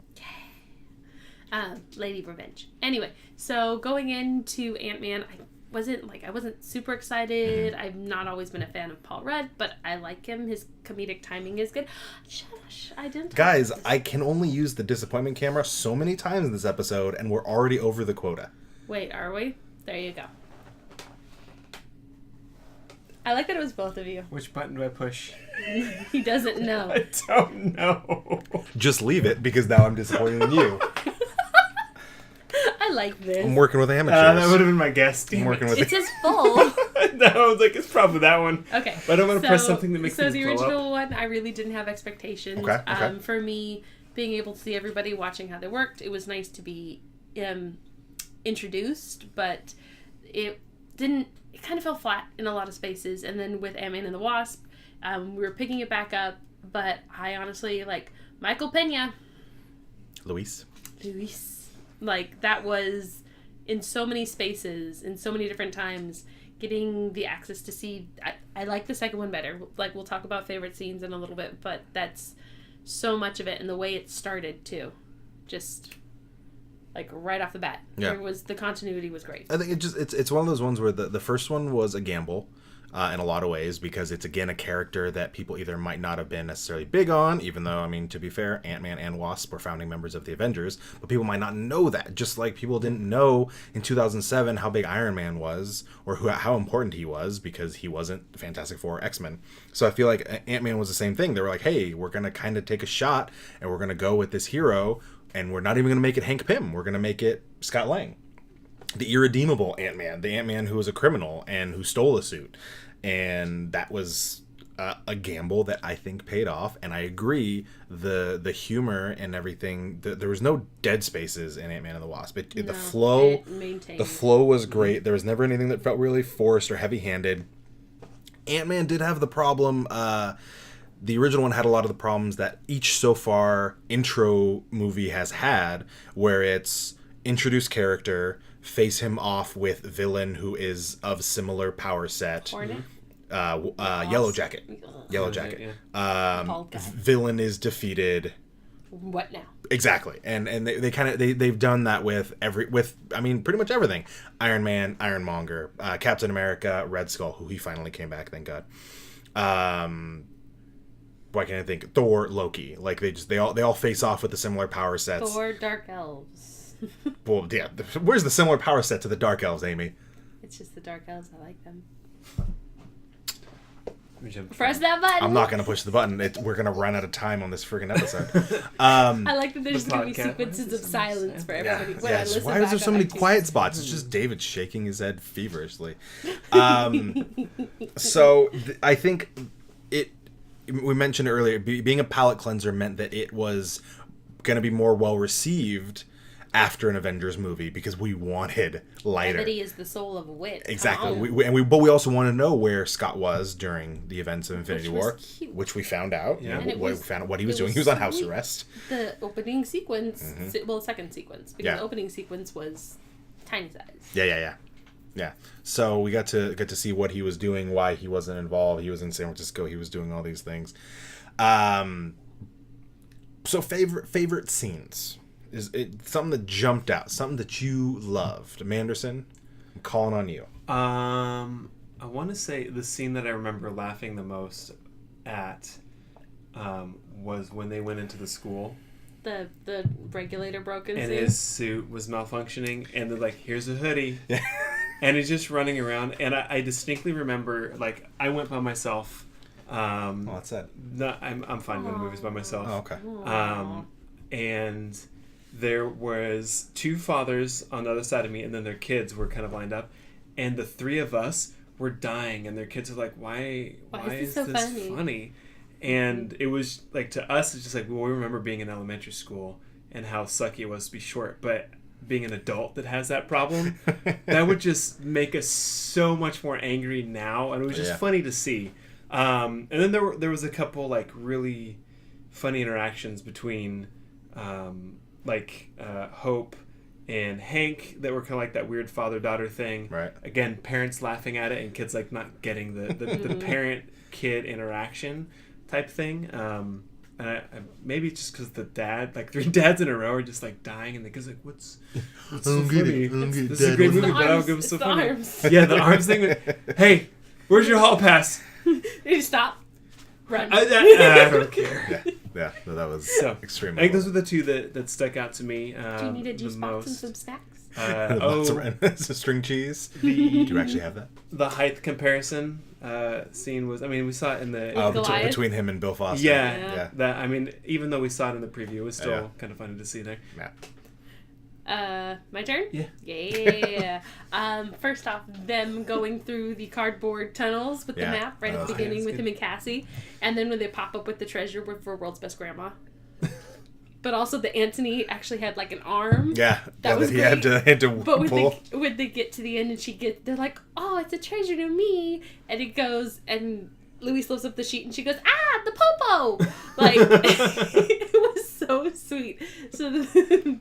Lady Revenge. Anyway, so going into Ant-Man, wasn't super excited. I've not always been a fan of Paul Rudd, but I like him. His comedic timing is good. Shush, I didn't. Guys, I can only use the disappointment camera so many times in this episode, and we're already over the quota. Wait, are we? There you go. I like that it was both of you. Which button do I push? He doesn't know. I don't know. Just leave it, because now I'm disappointed in you. I like this. I'm working with amateurs. That would have been my guess. I'm working with It says full. No, I was like, it's probably that one. Okay. But I don't want to press something that makes So things the blow original up. one, I really didn't have expectations. Okay. For me, being able to see everybody watching how they worked, it was nice to be introduced, but it didn't. It kind of fell flat in a lot of spaces. And then with Ant-Man and the Wasp, we were picking it back up. But I honestly like Michael Pena. Luis. Like, that was in so many spaces, in so many different times, getting the access to see. I like the second one better. Like, we'll talk about favorite scenes in a little bit, but that's so much of it, and the way it started too, just like right off the bat. Yeah. The continuity was great. I think it's one of those ones where the first one was a gamble in a lot of ways, because it's, again, a character that people either might not have been necessarily big on, even though, I mean, to be fair, Ant-Man and Wasp were founding members of the Avengers, but people might not know that, just like people didn't know in 2007 how big Iron Man was, or how important he was, because he wasn't Fantastic Four or X-Men. So I feel like Ant-Man was the same thing. They were like, hey, we're going to kind of take a shot, and we're going to go with this hero, and we're not even going to make it Hank Pym. We're going to make it Scott Lang. The irredeemable Ant-Man, the Ant-Man who was a criminal and who stole a suit. And that was a gamble that I think paid off. And I agree, the humor and everything, there was no dead spaces in Ant-Man and the Wasp. The flow was great. There was never anything that felt really forced or heavy-handed. Ant-Man did have the problem, the original one had a lot of the problems that each so far intro movie has had, where it's introduce character, face him off with villain who is of similar power set. Yellow Jacket. Villain is defeated. What now? Exactly. And they kind of they've done that with pretty much everything. Iron Man, Ironmonger, Captain America, Red Skull, who he finally came back, thank God. Why can't I think? Thor, Loki. Like they all face off with the similar power sets. Thor, Dark Elves. Well, yeah. Where's the similar power set to the Dark Elves, Amy? It's just the Dark Elves. I like them. Press that button. I'm not going to push the button. We're going to run out of time on this friggin' episode. I like that there's going to be sequences of silence for everybody. Yeah. Why is there so many quiet spots? It's just David shaking his head feverishly. So I think we mentioned earlier, being a palate cleanser meant that it was going to be more well received after an Avengers movie, because we wanted lighter. Brevity is the soul of wit. Exactly. But we also want to know where Scott was during the events of Infinity War, which we found out. Yeah. We found out what he was doing. He was on house arrest. The opening sequence, the second sequence, because the opening sequence was tiny size. Yeah. So we got to see what he was doing, why he wasn't involved. He was in San Francisco. He was doing all these things. So favorite scenes. Is it something that jumped out? Something that you loved? Manderson, I'm calling on you. I want to say the scene that I remember laughing the most at was when they went into the school. The regulator broke in. And his suit was malfunctioning, and they're like, here's a hoodie. Yeah. And he's just running around. And I distinctly remember, like, I went by myself. What's that? No, I'm fine with movies by myself. Oh, okay. And there was two fathers on the other side of me, and then their kids were kind of lined up, and the three of us were dying, and their kids were like, why is this funny? And it was like, to us, it's just like, well, we remember being in elementary school and how sucky it was to be short, but being an adult that has that problem, that would just make us so much more angry now, and it was just funny to see. And then there was a couple like really funny interactions between Hope and Hank that were kind of like that weird father-daughter thing. Right. Again, parents laughing at it and kids like not getting the parent-kid interaction type thing. maybe just because the dad, like 3 dads in a row, are just like dying, and the kid's like, "What's so funny? This is a great movie, but I don't give it so funny." Yeah, the arms thing. Hey, where's your hall pass? You stop. Run. I don't care. Yeah, no, that was extremely. I think those were the 2 that stuck out to me. Do you need a juice box and some snacks? Some string cheese. Do you actually have that? The height comparison scene was. I mean, we saw it in the between him and Bill Foster. Yeah. That, I mean, even though we saw it in the preview, it was still kind of funny to see there. My turn? Yeah. Yeah. First off, them going through the cardboard tunnels with the map right at the beginning with him and Cassie. And then when they pop up with the treasure for World's Best Grandma. But also the Anthony actually had like an arm. Yeah. That was he great. had to but pull. when they get to the end and they're like, "Oh, it's a treasure to me." And it goes, and Louise lifts up the sheet and she goes, "Ah, the popo!" Like, it was so sweet. So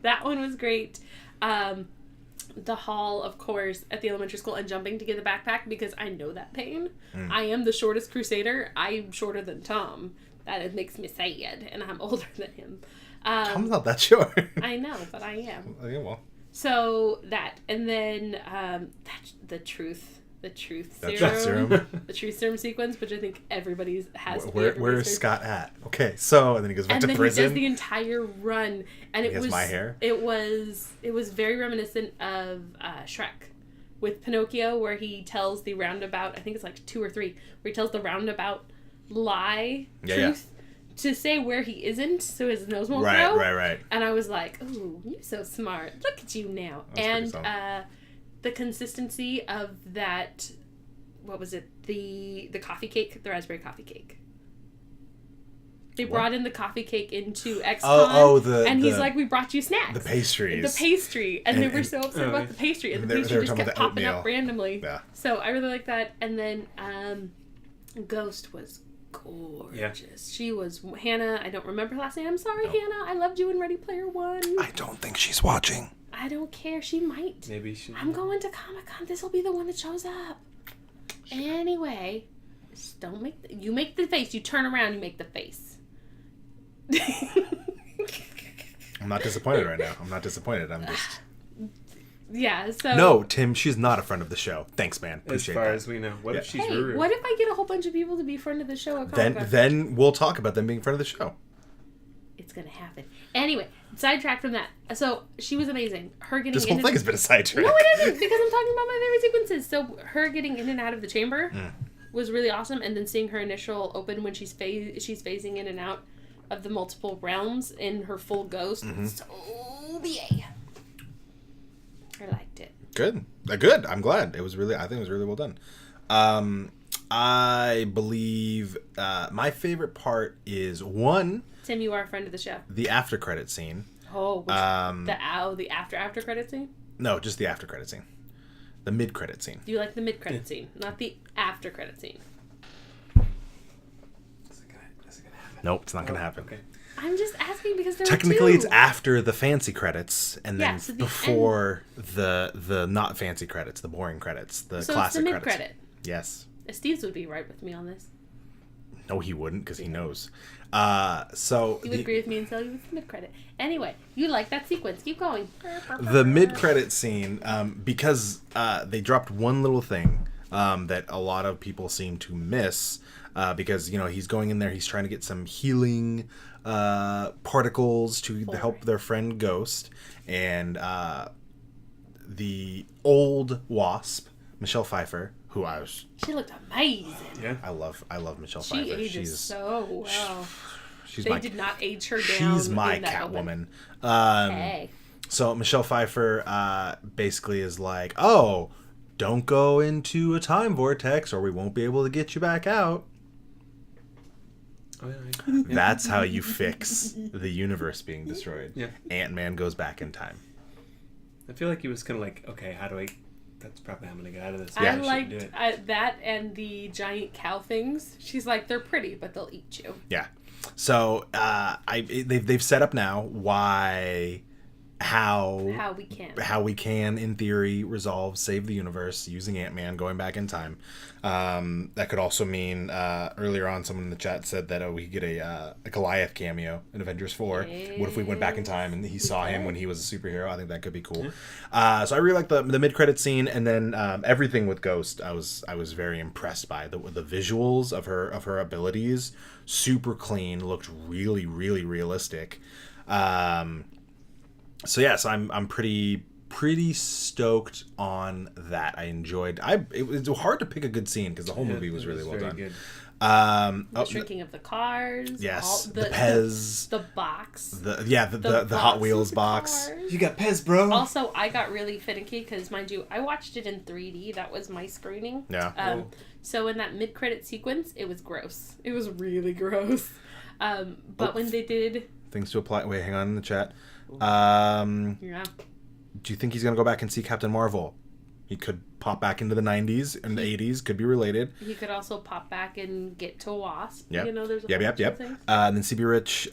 that one was great. The hall, of course, at the elementary school and jumping to get the backpack because I know that pain. I am the shortest Crusader. I'm shorter than Tom. That makes me sad, and I'm older than him. Tom's not that short. I know, but I am. Okay, well. So that, and then the truth serum. The truth serum sequence, which I think everybody's has. Where is Scott at? Okay, so and then he goes back to prison. And then he does the entire run, and it was my hair. It was very reminiscent of Shrek, with Pinocchio, where he tells the roundabout. I think it's like 2 or 3, where he tells the roundabout lie truth. To say where he isn't, so his nose won't grow. Right. And I was like, "Ooh, you're so smart! Look at you now!" And the consistency of that, what was it? The coffee cake, the raspberry coffee cake. They brought in the coffee cake into XCOM, and he's like, "We brought you snacks." The pastry, and they were so upset about the pastry, and the pastry just kept popping up randomly. Yeah. So I really like that. And then Ghost was gorgeous. Yeah. She was Hannah. I don't remember her last name. I'm sorry, Hannah. I loved you in Ready Player One. I don't think she's watching. I don't care. She might. Maybe she. I'm going to Comic-Con. This will be the one that shows up. Anyway, just don't make. You make the face. You turn around. You make the face. I'm not disappointed right now. I'm just. Yeah, so... No, Tim, she's not a friend of the show. Thanks, man. Appreciate as far that. as we know. What if she's Hey, Ruru? what if I get a whole bunch of people to be friend of the show at Comic-Con? Then we'll talk about them being friend of the show. It's going to happen. Anyway, sidetracked from that. So, she was amazing. Her getting This whole thing has been a sidetrack. No, it isn't, because I'm talking about my favorite sequences. So, her getting in and out of the chamber was really awesome, and then seeing her initial open when she's phasing in and out of the multiple realms in her full ghost. So, yeah. I liked it. Good. I'm glad. I think it was really well done. I believe my favorite part is one. Tim, you are a friend of the show. The after credit scene. Oh, the after credit scene? No, just the after credit scene. The mid credit scene. You like the mid credit scene, not the after credit scene. Is it gonna happen? Nope, it's not gonna happen. Okay. I'm just asking because there technically are 2. It's after the fancy credits and then so before the not fancy credits, the boring credits, the classic it's the mid credits. credit. Yes. Steve's would be right with me on this. No, he wouldn't because he knows. So he would agree with me and tell you it's the mid credit. Anyway, you like that sequence. Keep going. The mid credit scene, because they dropped one little thing that a lot of people seem to miss. Because he's going in there, he's trying to get some healing particles to help their friend Ghost, and the old Wasp, Michelle Pfeiffer, who she looked amazing. Yeah, I love Michelle she Pfeiffer. Ages so well. They did not age her down. She's my Catwoman. Hey. So Michelle Pfeiffer basically is like, oh, don't go into a time vortex or we won't be able to get you back out. Oh, yeah. That's how you fix the universe being destroyed. Yeah. Ant-Man goes back in time. I feel like he was kind of like, okay, how do I... That's probably how I'm going to get out of this. I liked that and the giant cow things. She's like, they're pretty, but they'll eat you. Yeah. So they've set up now why How we can, in theory, save the universe using Ant-Man going back in time. That could also mean earlier on someone in the chat said that we could get a Goliath cameo in Avengers 4. Yes. What if we went back in time and he saw him when he was a superhero? I think that could be cool. So I really like the mid-credit scene, and then everything with Ghost. I was very impressed by the visuals of her abilities. Super clean, looked really, really realistic. So yes, I'm pretty stoked on that. I enjoyed. It was hard to pick a good scene because the whole movie was really well done. Good. The shrinking of the cars. Yes, the Pez, the box. The Hot Wheels box. You got Pez, bro. Also, I got really finicky because, mind you, I watched it in 3D. That was my screening. Yeah. So in that mid-credit sequence, it was gross. It was really gross. But when they did things to apply. Wait, hang on in the chat. Yeah. Do you think he's gonna go back and see Captain Marvel? He could pop back into the 90s and the 80s. Could be related. He could also pop back and get to Wasp. Yep. You know, there's a bunch of things. And then CB Rich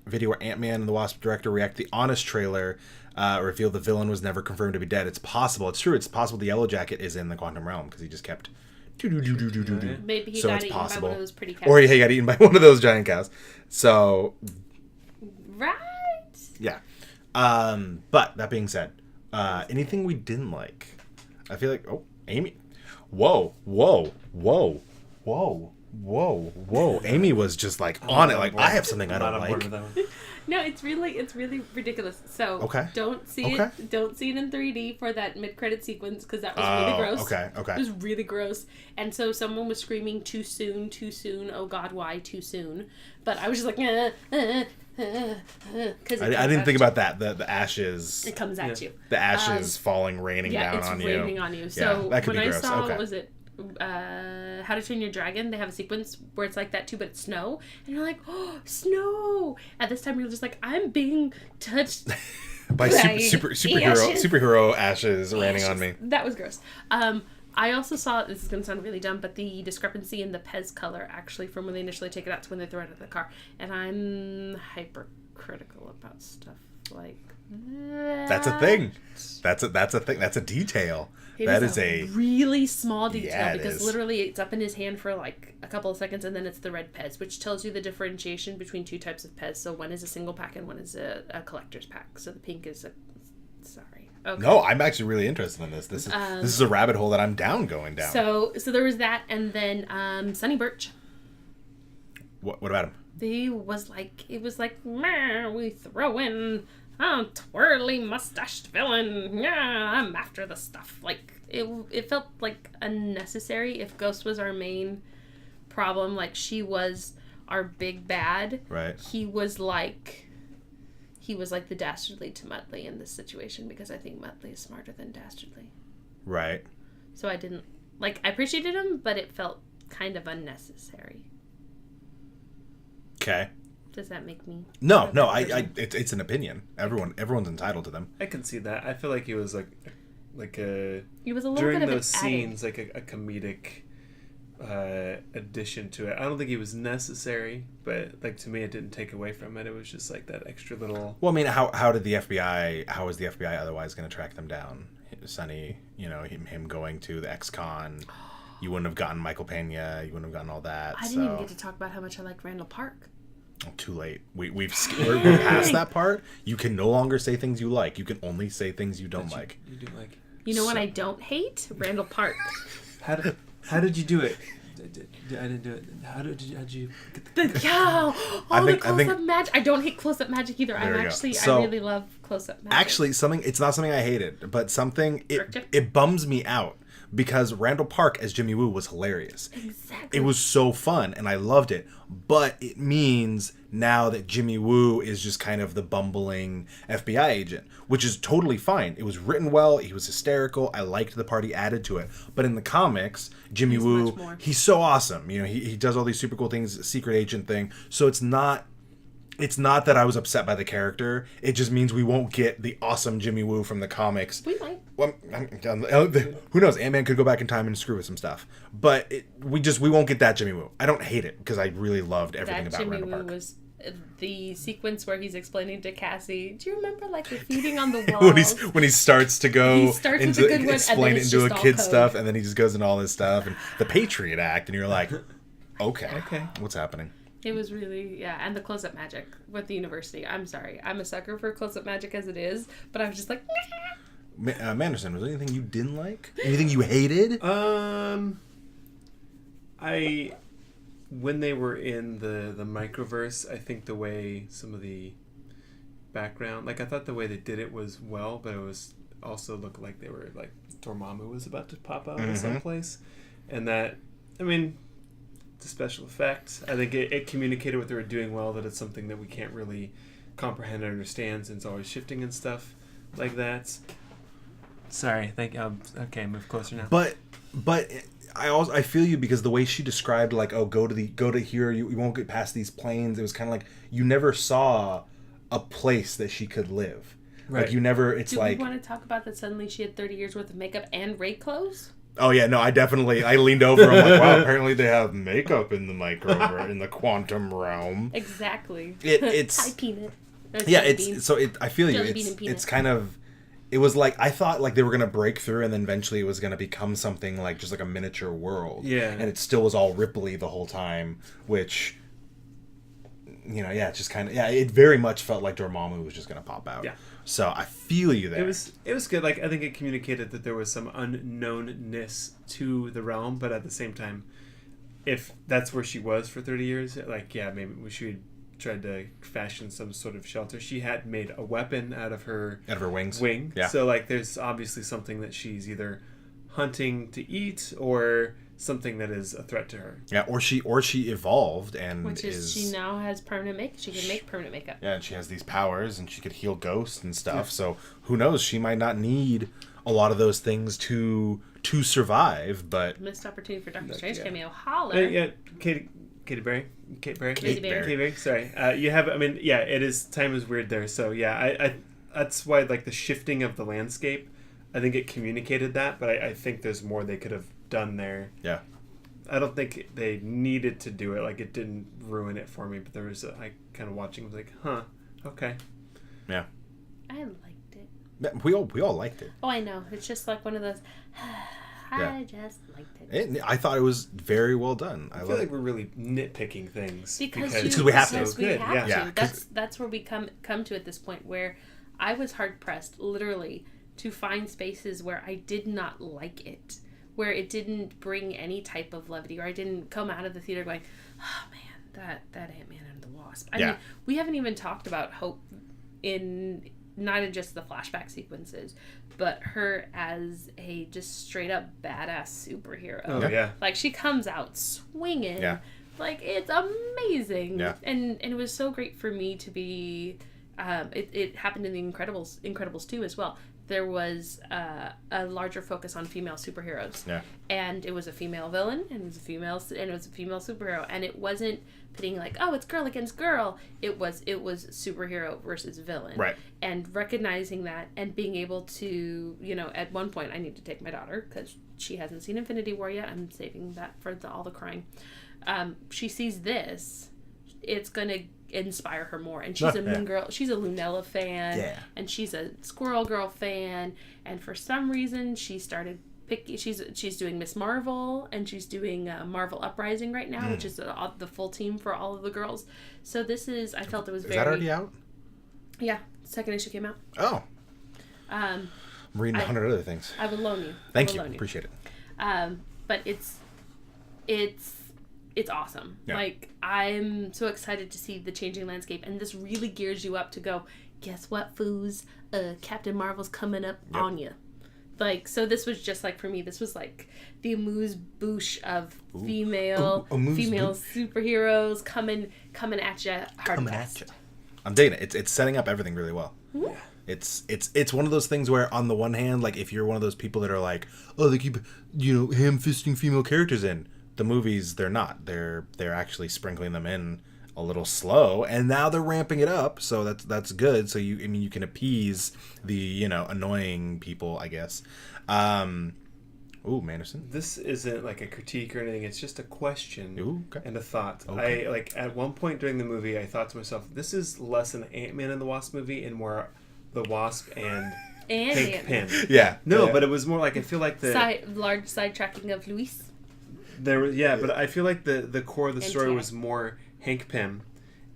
video where Ant-Man and the Wasp director react to the Honest trailer revealed the villain was never confirmed to be dead. It's possible. It's true. It's possible the Yellow Jacket is in the Quantum Realm because he just kept Maybe he got eaten by one of those pretty cows. Or he got eaten by one of those giant cows. So... Right. Yeah. But that being said, anything we didn't like? I feel like Amy. Whoa. Amy was just like on it. Like I have something I don't like. No, it's really ridiculous. So don't see it in 3D for that mid-credit sequence because that was really gross. Okay. It was really gross. And so someone was screaming too soon. Oh God, why too soon? But I was just like, because I didn't think about that. The ashes. It comes at you. The ashes raining down on you. Yeah, it's raining on you. So that could when be I gross. saw, what was it? How to Train Your Dragon, they have a sequence where it's like that too, but it's snow, and you're like, oh, snow. At this time, you're just like, I'm being touched by superhero ashes raining on me. That was gross. I also saw, this is going to sound really dumb, but the discrepancy in the Pez color, actually, from when they initially take it out to when they throw it out of the car. And I'm hypercritical about stuff like that. That's a thing. That's a thing. That's a detail. That is a really small detail because is. Literally it's up in his hand for like a couple of seconds and then it's the red Pez, which tells you the differentiation between two types of Pez. So one is a single pack and one is a collector's pack. So the pink is sorry. Okay. No, I'm actually really interested in this. This is a rabbit hole that I'm going down. So there was that, and then Sonny Birch. What about him? It was like, we throw in a twirly mustached villain. Yeah, I'm after the stuff. Like it felt like unnecessary. If Ghost was our main problem, like she was our big bad. Right. He was like the Dastardly to Muttley in this situation because I think Muttley is smarter than Dastardly. Right. So I didn't I appreciated him, but it felt kind of unnecessary. Okay. Does that make me? No. It's an opinion. Everyone's entitled to them. I can see that. I feel like he was like a. It was a little during bit of those an scenes, like a comedic addition to it. I don't think he was necessary, but like to me, it didn't take away from it. It was just like that extra little. Well, I mean, how did the FBI? How was the FBI otherwise going to track them down? Sonny, him going to the ex-con. You wouldn't have gotten Michael Pena. You wouldn't have gotten all that. I didn't even get to talk about how much I liked Randall Park. Oh, too late. We're past that part. You can no longer say things you like. You can only say things you don't like. You do like. You know what I don't hate? Randall Park. How did you do it? I didn't do it. How'd you get the close-up magic. I don't hate close-up magic either. I really love close-up magic. Actually, it's not something I hated, but it bums me out. Because Randall Park as Jimmy Woo was hilarious. Exactly. It was so fun, and I loved it. But it means now that Jimmy Woo is just kind of the bumbling FBI agent, which is totally fine. It was written well. He was hysterical. I liked the part he added to it. But in the comics, Jimmy Woo, he's so awesome. He does all these super cool things, secret agent thing. So it's not that I was upset by the character. It just means we won't get the awesome Jimmy Woo from the comics. We might. Well, who knows? Ant-Man could go back in time and screw with some stuff. But we won't get that Jimmy Woo. I don't hate it because I really loved everything about Randall Park. That Jimmy Woo was the sequence where he's explaining to Cassie, do you remember like the feeding on the walls? when he starts to go He starts with into the good one, explain and then it it's into a just all kid code. stuff, and then he just goes into all this stuff and the Patriot Act, and you're like, okay, what's happening? It was really, and the close-up magic with the university. I'm sorry. I'm a sucker for close-up magic as it is, but I was just like, Manderson, was there anything you didn't like? Anything you hated? When they were in the microverse, I think the way some of the background, like I thought the way they did it was well, but it was also looked like they were like Dormammu was about to pop out of someplace, and that, I mean, the special effect, I think it communicated what they were doing well, that it's something that we can't really comprehend and understand since it's always shifting and stuff like that. Sorry, okay, move closer now. But I feel you, because the way she described, like, oh, go to here, you won't get past these planes. It was kind of like you never saw a place that she could live. Right. Like you never. It's do like. Do we want to talk about that? Suddenly she had 30 years worth of makeup and raid clothes. Oh yeah, no, I leaned over. I'm like, wow, apparently they have makeup in the in the quantum realm. Exactly. It's Hi, peanut. I feel you. Jelly bean and peanut. It's kind of. It was like, I thought like they were gonna break through, and then eventually it was gonna become something like just like a miniature world. Yeah. And it still was all Ripley the whole time, which, you know, it just kind of, it very much felt like Dormammu was just gonna pop out. Yeah. So I feel you there. It was good. Like I think it communicated that there was some unknownness to the realm, but at the same time, if that's where she was for 30 years, like maybe she had tried to fashion some sort of shelter. She had made a weapon out of her wings. Yeah. So like there's obviously something that she's either hunting to eat or something that is a threat to her. Yeah, or she evolved and which is she now has permanent makeup. She can make permanent makeup. Yeah, and she has these powers and she could heal ghosts and stuff. Yeah. So who knows? She might not need a lot of those things to survive. But missed opportunity for Doctor Strange cameo. Holler. Katy Perry. Sorry. You have. I mean, it is. Time is weird there. So I that's why like the shifting of the landscape. I think it communicated that, but I think there's more they could have done there. Yeah. I don't think they needed to do it. Like it didn't ruin it for me, but there was I kind of watching was like, okay. Yeah. I liked it. Yeah, we all liked it. Oh, I know. It's just like one of those. I just liked it. I thought it was very well done. I feel like we're really nitpicking things because we have to. Yeah. That's where we come to at this point where I was hard pressed, literally, to find spaces where I did not like it, where it didn't bring any type of levity, or I didn't come out of the theater going, oh man, that Ant-Man and the Wasp. I mean, we haven't even talked about Hope not in just the flashback sequences, but her as a just straight up badass superhero. Oh yeah. Like she comes out swinging. Yeah. Like it's amazing. Yeah. And it was so great for me to be. It happened in the Incredibles 2 as well. There was a larger focus on female superheroes. Yeah. And it was a female villain, and it was a female superhero, and it wasn't pitting like, oh, it's girl against girl. It was superhero versus villain. Right. And recognizing that and being able to, at one point I need to take my daughter because she hasn't seen Infinity War yet. I'm saving that for all the crying. She sees this, it's gonna inspire her more, and she's a Moon Girl, she's a Lunella fan, and she's a Squirrel Girl fan, and for some reason she started picking. She's doing Miss Marvel, and she's doing Marvel Uprising right now, which is the full team for all of the girls. So this is, I felt it was very. Is that already out? Yeah, second issue came out. Oh. I'm reading 100 other things. I will loan you. Thank you. Appreciate it. But it's awesome. Yeah. Like, I'm so excited to see the changing landscape, and this really gears you up to go, guess what, foos? Captain Marvel's coming up on you. Like, so this was just like, for me, this was like the amuse-bouche of female superheroes coming at you hard. I'm digging it. It's setting up everything really well. Mm-hmm. It's one of those things where, on the one hand, like, if you're one of those people that are like, oh, they keep, ham-fisting female characters in. The movies, they're not. They're actually sprinkling them in a little slow, and now they're ramping it up. So that's good. So you can appease the annoying people, I guess. What Ooh, Manderson. This isn't like a critique or anything. It's just a question and a thought. Okay. I at one point during the movie, I thought to myself, this is less an Ant-Man and the Wasp movie and more the Wasp and Hank Pym. Yeah. No, yeah. but it was more like I feel like the large sidetracking of Luis. there was but I feel like the core of the story Terry. was more Hank Pym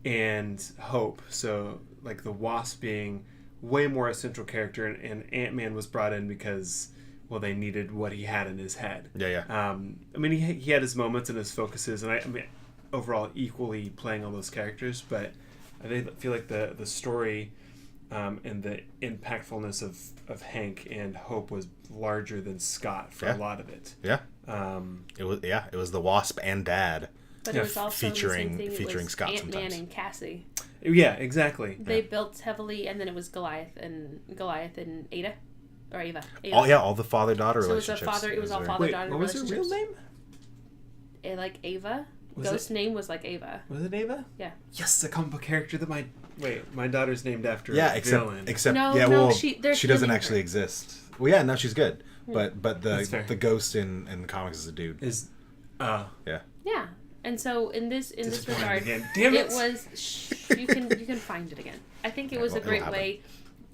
and Hope. So like the Wasp being way more a central character, and Ant-Man was brought in because, well, they needed what he had in his head. Yeah. I mean, he had his moments and his focuses, and I mean, overall, equally playing all those characters, but I feel like the story and the impactfulness of Hank and Hope was larger than Scott for a lot of it. Yeah. It was the Wasp and Dad. But it was also featuring the same thing. It was Scott Ant-Man sometimes. and Cassie. Yeah, exactly. They built heavily, and then it was Goliath and Ada, or Ava. All the father-daughter So relationships. it was all Wait, father-daughter what was her relationships. real name? Like Ava. Was Ghost's name was like Ava. Was it Ava? Yeah. Yes, the comic book character that my daughter's named after. Yeah, a villain. except No, she they're doesn't killing actually her. exist. Well, yeah, now she's good. But That's fair. the ghost in the comics is a dude. Yeah. And so in this regard, again. Damn it! it was you can find it again. I think it was a great way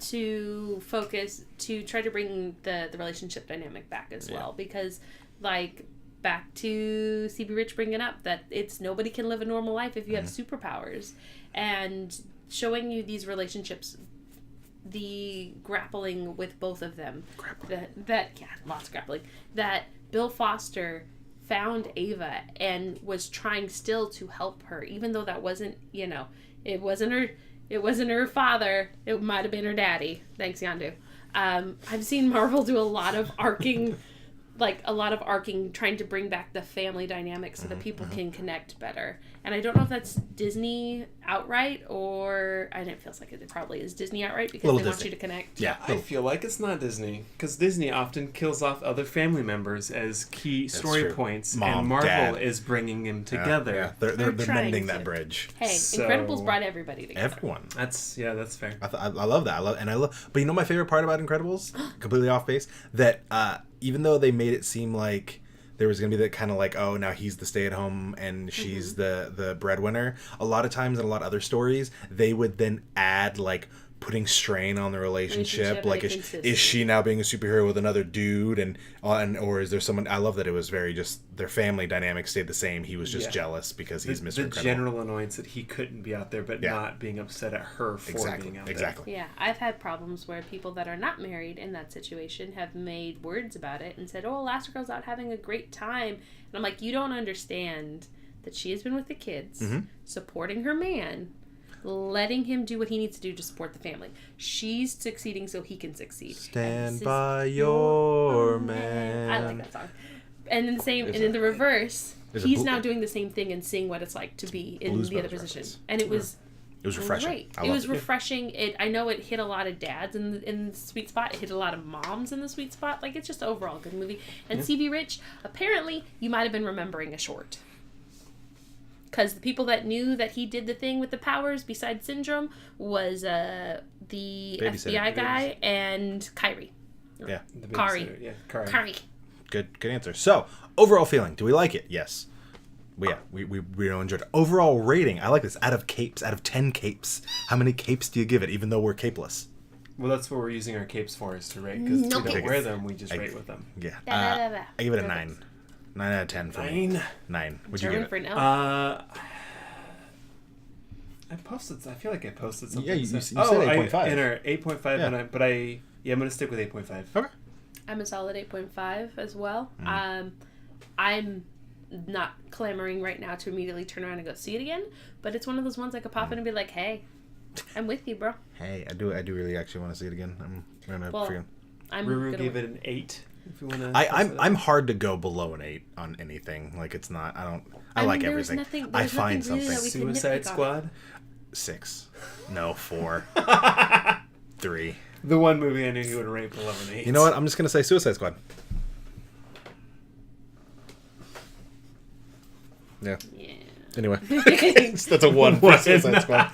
to focus to try to bring the relationship dynamic back as well, because like back to CB Rich bringing up that it's nobody can live a normal life if you have superpowers, and showing you these relationships, the grappling with both of them, lots of grappling, that Bill Foster found Ava and was trying still to help her, even though that wasn't, it wasn't her father. It might have been her daddy. Thanks, Yandu. I've seen Marvel do a lot of arcing, trying to bring back the family dynamic so that people can connect better. And I don't know if that's Disney outright, or and it feels like it probably is Disney outright because they want you to connect. Yeah, I feel like it's not Disney, because Disney often kills off other family members as key story points, Mom, and Marvel Dad. is bringing them together. Yeah. They're trying mending to. that bridge. Hey, Incredibles brought everybody together. Everyone. That's fair. I love that. But you know my favorite part about Incredibles, completely off base, that even though they made it seem like there was going to be that kind of like, oh, now he's the stay-at-home and she's the breadwinner. A lot of times in a lot of other stories, they would then add like putting strain on the relationship. Like, is she now being a superhero with another dude, and or is there someone? I love that it was very just their family dynamic stayed the same. He was just jealous because he's Mr. Incredible. The general annoyance that he couldn't be out there, but not being upset at her for being out there. Exactly. Yeah, I've had problems where people that are not married in that situation have made words about it and said, "Oh, Elastigirl's out having a great time," and I'm like, you don't understand that she has been with the kids, supporting her man, letting him do what he needs to do to support the family. She's succeeding so he can succeed. Stand by your man. I like that song. And in the reverse, he's now doing the same thing and seeing what it's like to be in the other position. And it was refreshing. Great. It was refreshing. I know it hit a lot of dads in the sweet spot. It hit a lot of moms in the sweet spot. Like, it's just overall a good movie. And CB Rich, apparently, you might have been remembering a short. Because the people that knew that he did the thing with the powers besides Syndrome was the FBI guy and Kyrie. Yeah. Kari. Yeah, Kari. Kari. Good answer. So, overall feeling. Do we like it? Yes. We really enjoyed it. Overall rating. I like this. Out of 10 capes, how many capes do you give it, even though we're capeless? Well, that's what we're using our capes for, is to rate. Because we don't wear them, we just rate with them. Yeah. I give it a 9. 9 out of 10 for me. 9. Would you give it? For an L? I feel like I posted something. Yeah, you said 8.5. In our 8.5, Yeah. I'm going to stick with 8.5. Okay. I'm a solid 8.5 as well. I'm not clamoring right now to immediately turn around and go see it again, but it's one of those ones I could pop in and be like, hey, I'm with you, bro. Hey, I do really actually want to see it again. I'm gonna forget. Ruru gave it an 8. If you want to. I'm hard to go below an 8 on anything. Like, it's not. I like everything. I find really something. Suicide Squad. 6. No, 4. 3. The one movie I knew you would rate below an 8. You know what? I'm just gonna say Suicide Squad. Yeah. Anyway, that's a 1 for Suicide Squad.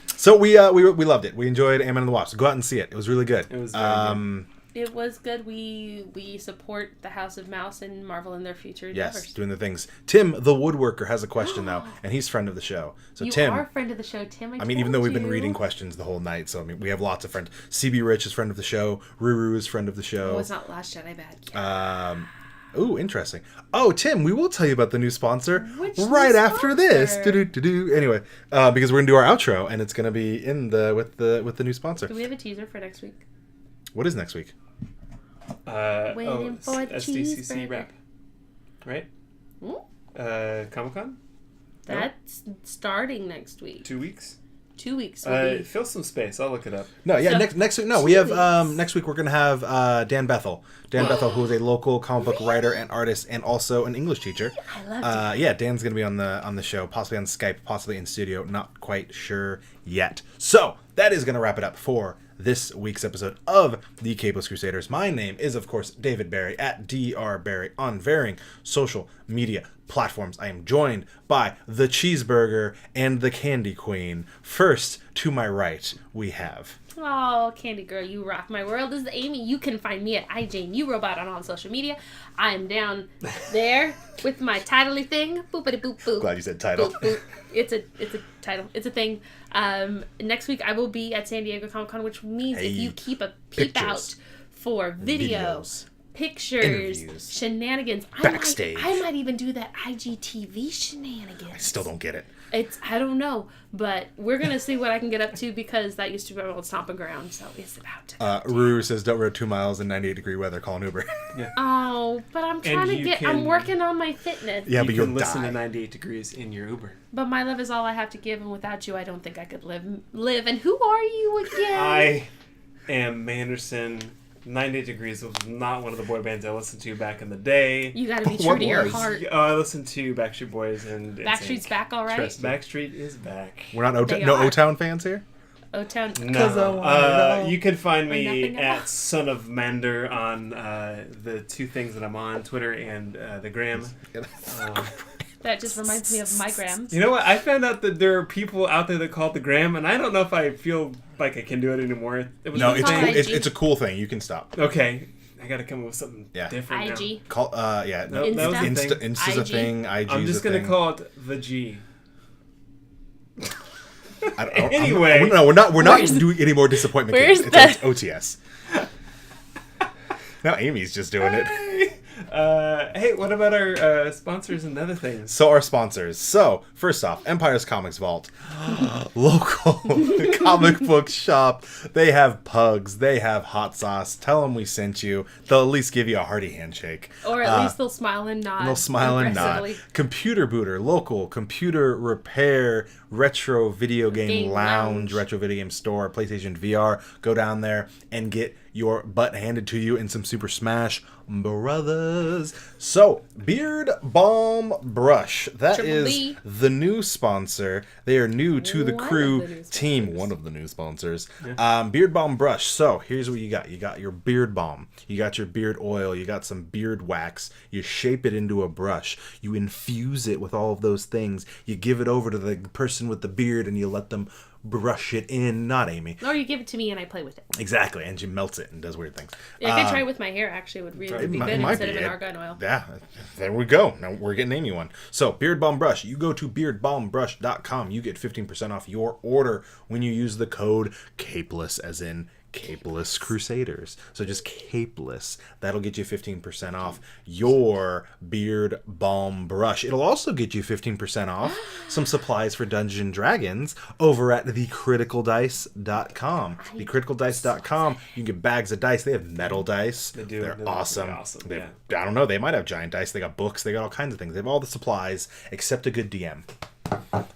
So we loved it. We enjoyed Ant-Man and the Wasp. Go out and see it. It was really good. It was very good. It was good. We support the House of Mouse and Marvel in their future Yes, endeavors. doing the things. Tim, the woodworker, has a question though, and he's friend of the show. So You Tim, are a friend of the show, Tim. I mean, even though we've been reading questions the whole night, so I mean, we have lots of friends. CB Rich is friend of the show. Ruru is friend of the show. Oh, it's not Last Jedi bad. Ooh, interesting. Oh, Tim, we will tell you about the new sponsor Which right new after this. sponsor? Do-do-do-do. Anyway, because we're gonna do our outro, and it's gonna be with the new sponsor. Do we have a teaser for next week? What is next week? Waiting for the SDCC cheeseburger. rep, right? Hmm? Comic-Con? That's starting next week. 2 weeks? 2 weeks. Will be. Fill some space. I'll look it up. No, yeah, So, next week. No, we have 2 weeks. next week. We're gonna have Dan Bethel. Dan Bethel, who is a local comic book writer and artist, and also an English teacher. I love it. Yeah, Dan's gonna be on the show, possibly on Skype, possibly in studio. Not quite sure yet. So that is gonna wrap it up for this week's episode of the Capeless Crusaders. My name is, of course, David Barry at Dr. Barry on varying social media platforms. I am joined by the Cheeseburger and the Candy Queen. First, to my right, we have. Oh, Candy Girl, you rock my world. This is Amy. You can find me at iJaneURobot on all social media. I'm down there with my titly thing. Boopity boop boop. Glad you said title. Boop, boop. It's a title. It's a thing. Next week I will be at San Diego Comic Con, which means if you keep a peep Pictures. out for Videos. pictures, Interviews. shenanigans. Backstage. I might even do that IGTV shenanigans. I still don't get it. I don't know, but we're gonna see what I can get up to because that used to be my old stomping ground. So it's about to. Ruru says, "Don't road 2 miles in 98-degree weather. Call an Uber." Oh, but I'm trying to get. I'm working on my fitness. Yeah, you but can you'll listen die. to 98 Degrees in your Uber. But my love is all I have to give, and without you, I don't think I could live. And who are you again? I am Manderson. 98 Degrees was not one of the boy bands I listened to back in the day. You got to be true What to your was? heart. I listened to Backstreet Boys and Backstreet's NSYNC. back, all right. Backstreet is back. We're not They no are. O-Town fans here. O-Town. 'Cause I No. wanna know. You can find Or me nothing at all. at Son of Mander on the two things that I'm on, Twitter and the Gram. That just reminds me of my grams. You know what? I found out that there are people out there that call it the Gram, and I don't know if I feel like I can do it anymore. It was No, We it's call cool. it It's, IG. it's a cool thing. You can stop. okay. I got to come up with something Yeah. different now. IG. Call. Yeah. No. Nope, that was the Insta. thing. Insta's a IG. thing. IG's I'm just a gonna thing. call it the G. Anyway, Anyway. we're not Where's- doing any more disappointment where's games. the- It's OTS. Now Amy's just doing it. Hey, what about our sponsors and other things? So our sponsors. So first off, Empire's Comics Vault, local comic book shop. They have pugs. They have hot sauce. Tell them we sent you. They'll at least give you a hearty handshake. Or at least they'll smile and nod. And they'll smile and nod. aggressively. Computer Booter, local computer repair, retro video game lounge, retro video game store, PlayStation VR. Go down there and get your butt handed to you in some Super Smash Brothers. So, Beard Balm Brush. That Triple is B. the new sponsor. They are new to the One of crew the new team. sponsors. One of the new sponsors. Beard Balm Brush. So, here's what you got. You got your beard balm. You got your beard oil. You got some beard wax. You shape it into a brush. You infuse it with all of those things. You give it over to the person with the beard and you let them brush it in. Not Amy. Or you give it to me and I play with it. Exactly. And she melts it and does weird things. Yeah, I could try it with my hair, actually. It would really be good instead of an argan oil. Yeah, there we go. Now we're getting Amy one. So, Beard Balm Brush. You go to beardbalmbrush.com. You get 15% off your order when you use the code CAPELESS, as in Capeless Crusaders. So just Capeless. That'll get you 15% off your Beard Balm Brush. It'll also get you 15% off some supplies for Dungeons and Dragons over at thecriticaldice.com. Thecriticaldice.com. You can get bags of dice. They have metal dice. They do. They're They look awesome. pretty awesome, They- yeah. I don't know. They might have giant dice. They got books. They got all kinds of things. They have all the supplies except a good DM.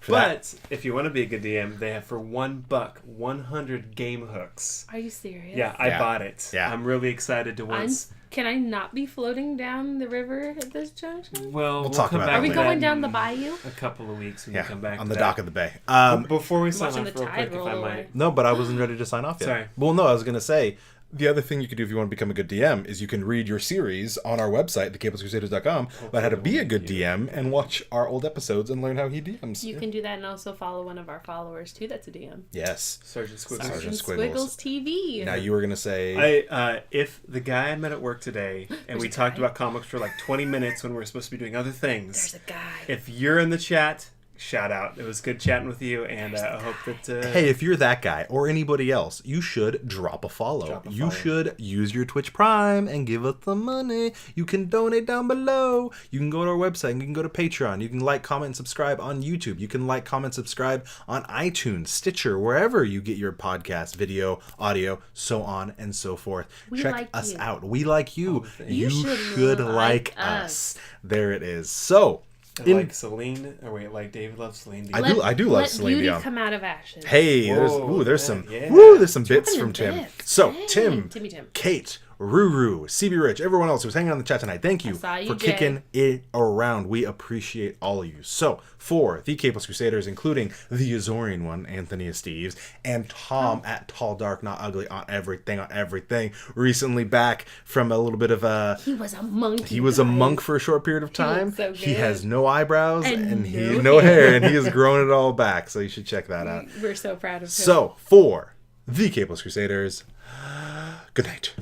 For that. But if you want to be a good DM, they have for $1 100 game hooks. Are you serious? Yeah, I Yeah. bought it. Yeah. I'm really excited to once. Can I not be floating down the river at this junction? Well, we'll talk come about back that Are we later. to going that down the in bayou? a couple of weeks when Yeah, you come back on to the that. dock of the bay. Before we sign Watching off the real tide quick, if roll I away. might. No, but I wasn't ready to sign off yet. Sorry. Well, no, I was going to say, The other thing you can do if you want to become a good DM is you can read your series on our website, thecaplesscrusaders.com, about how to be a good DM and watch our old episodes and learn how he DMs. You can do that and also follow one of our followers too. That's a DM. Yes. Sergeant Squiggles. Sergeant Squiggles TV. Now you were going to say... If the guy I met at work today, and we talked about comics for like 20 minutes when we were supposed to be doing other things. There's a guy. If you're in the chat, shout out. It was good chatting with you, and I hope that... Hey, if you're that guy or anybody else, you should drop a follow. You should use your Twitch Prime and give us some money. You can donate down below. You can go to our website. You can go to Patreon. You can like, comment, and subscribe on YouTube. You can like, comment, subscribe on iTunes, Stitcher, wherever you get your podcast, video, audio, so on and so forth. Check like us you. out. We like you. You should like us. There it is. So... like Celine, like David loves Celine Dion. I do love let Celine beauty Dion. come out of ashes. Hey, Whoa, there's some yeah. there's some bits Talking from of Tim. bits. So Dang, Tim, Tim. Kate, Ruru, CB Rich, everyone else who's hanging on the chat tonight, thank you saw you, for Jay. kicking it around. We appreciate all of you. So for the Capeless Crusaders, including the Azorian one, Anthony Steves, and Tom at Tall Dark Not Ugly on everything, recently back from a little bit of a... He was a monk. He was a monk for a short period of time. so He good. has no eyebrows and he no hair, and he has grown it all back. So you should check that out. We're so proud of him. So, for the Capeless Crusaders, good night.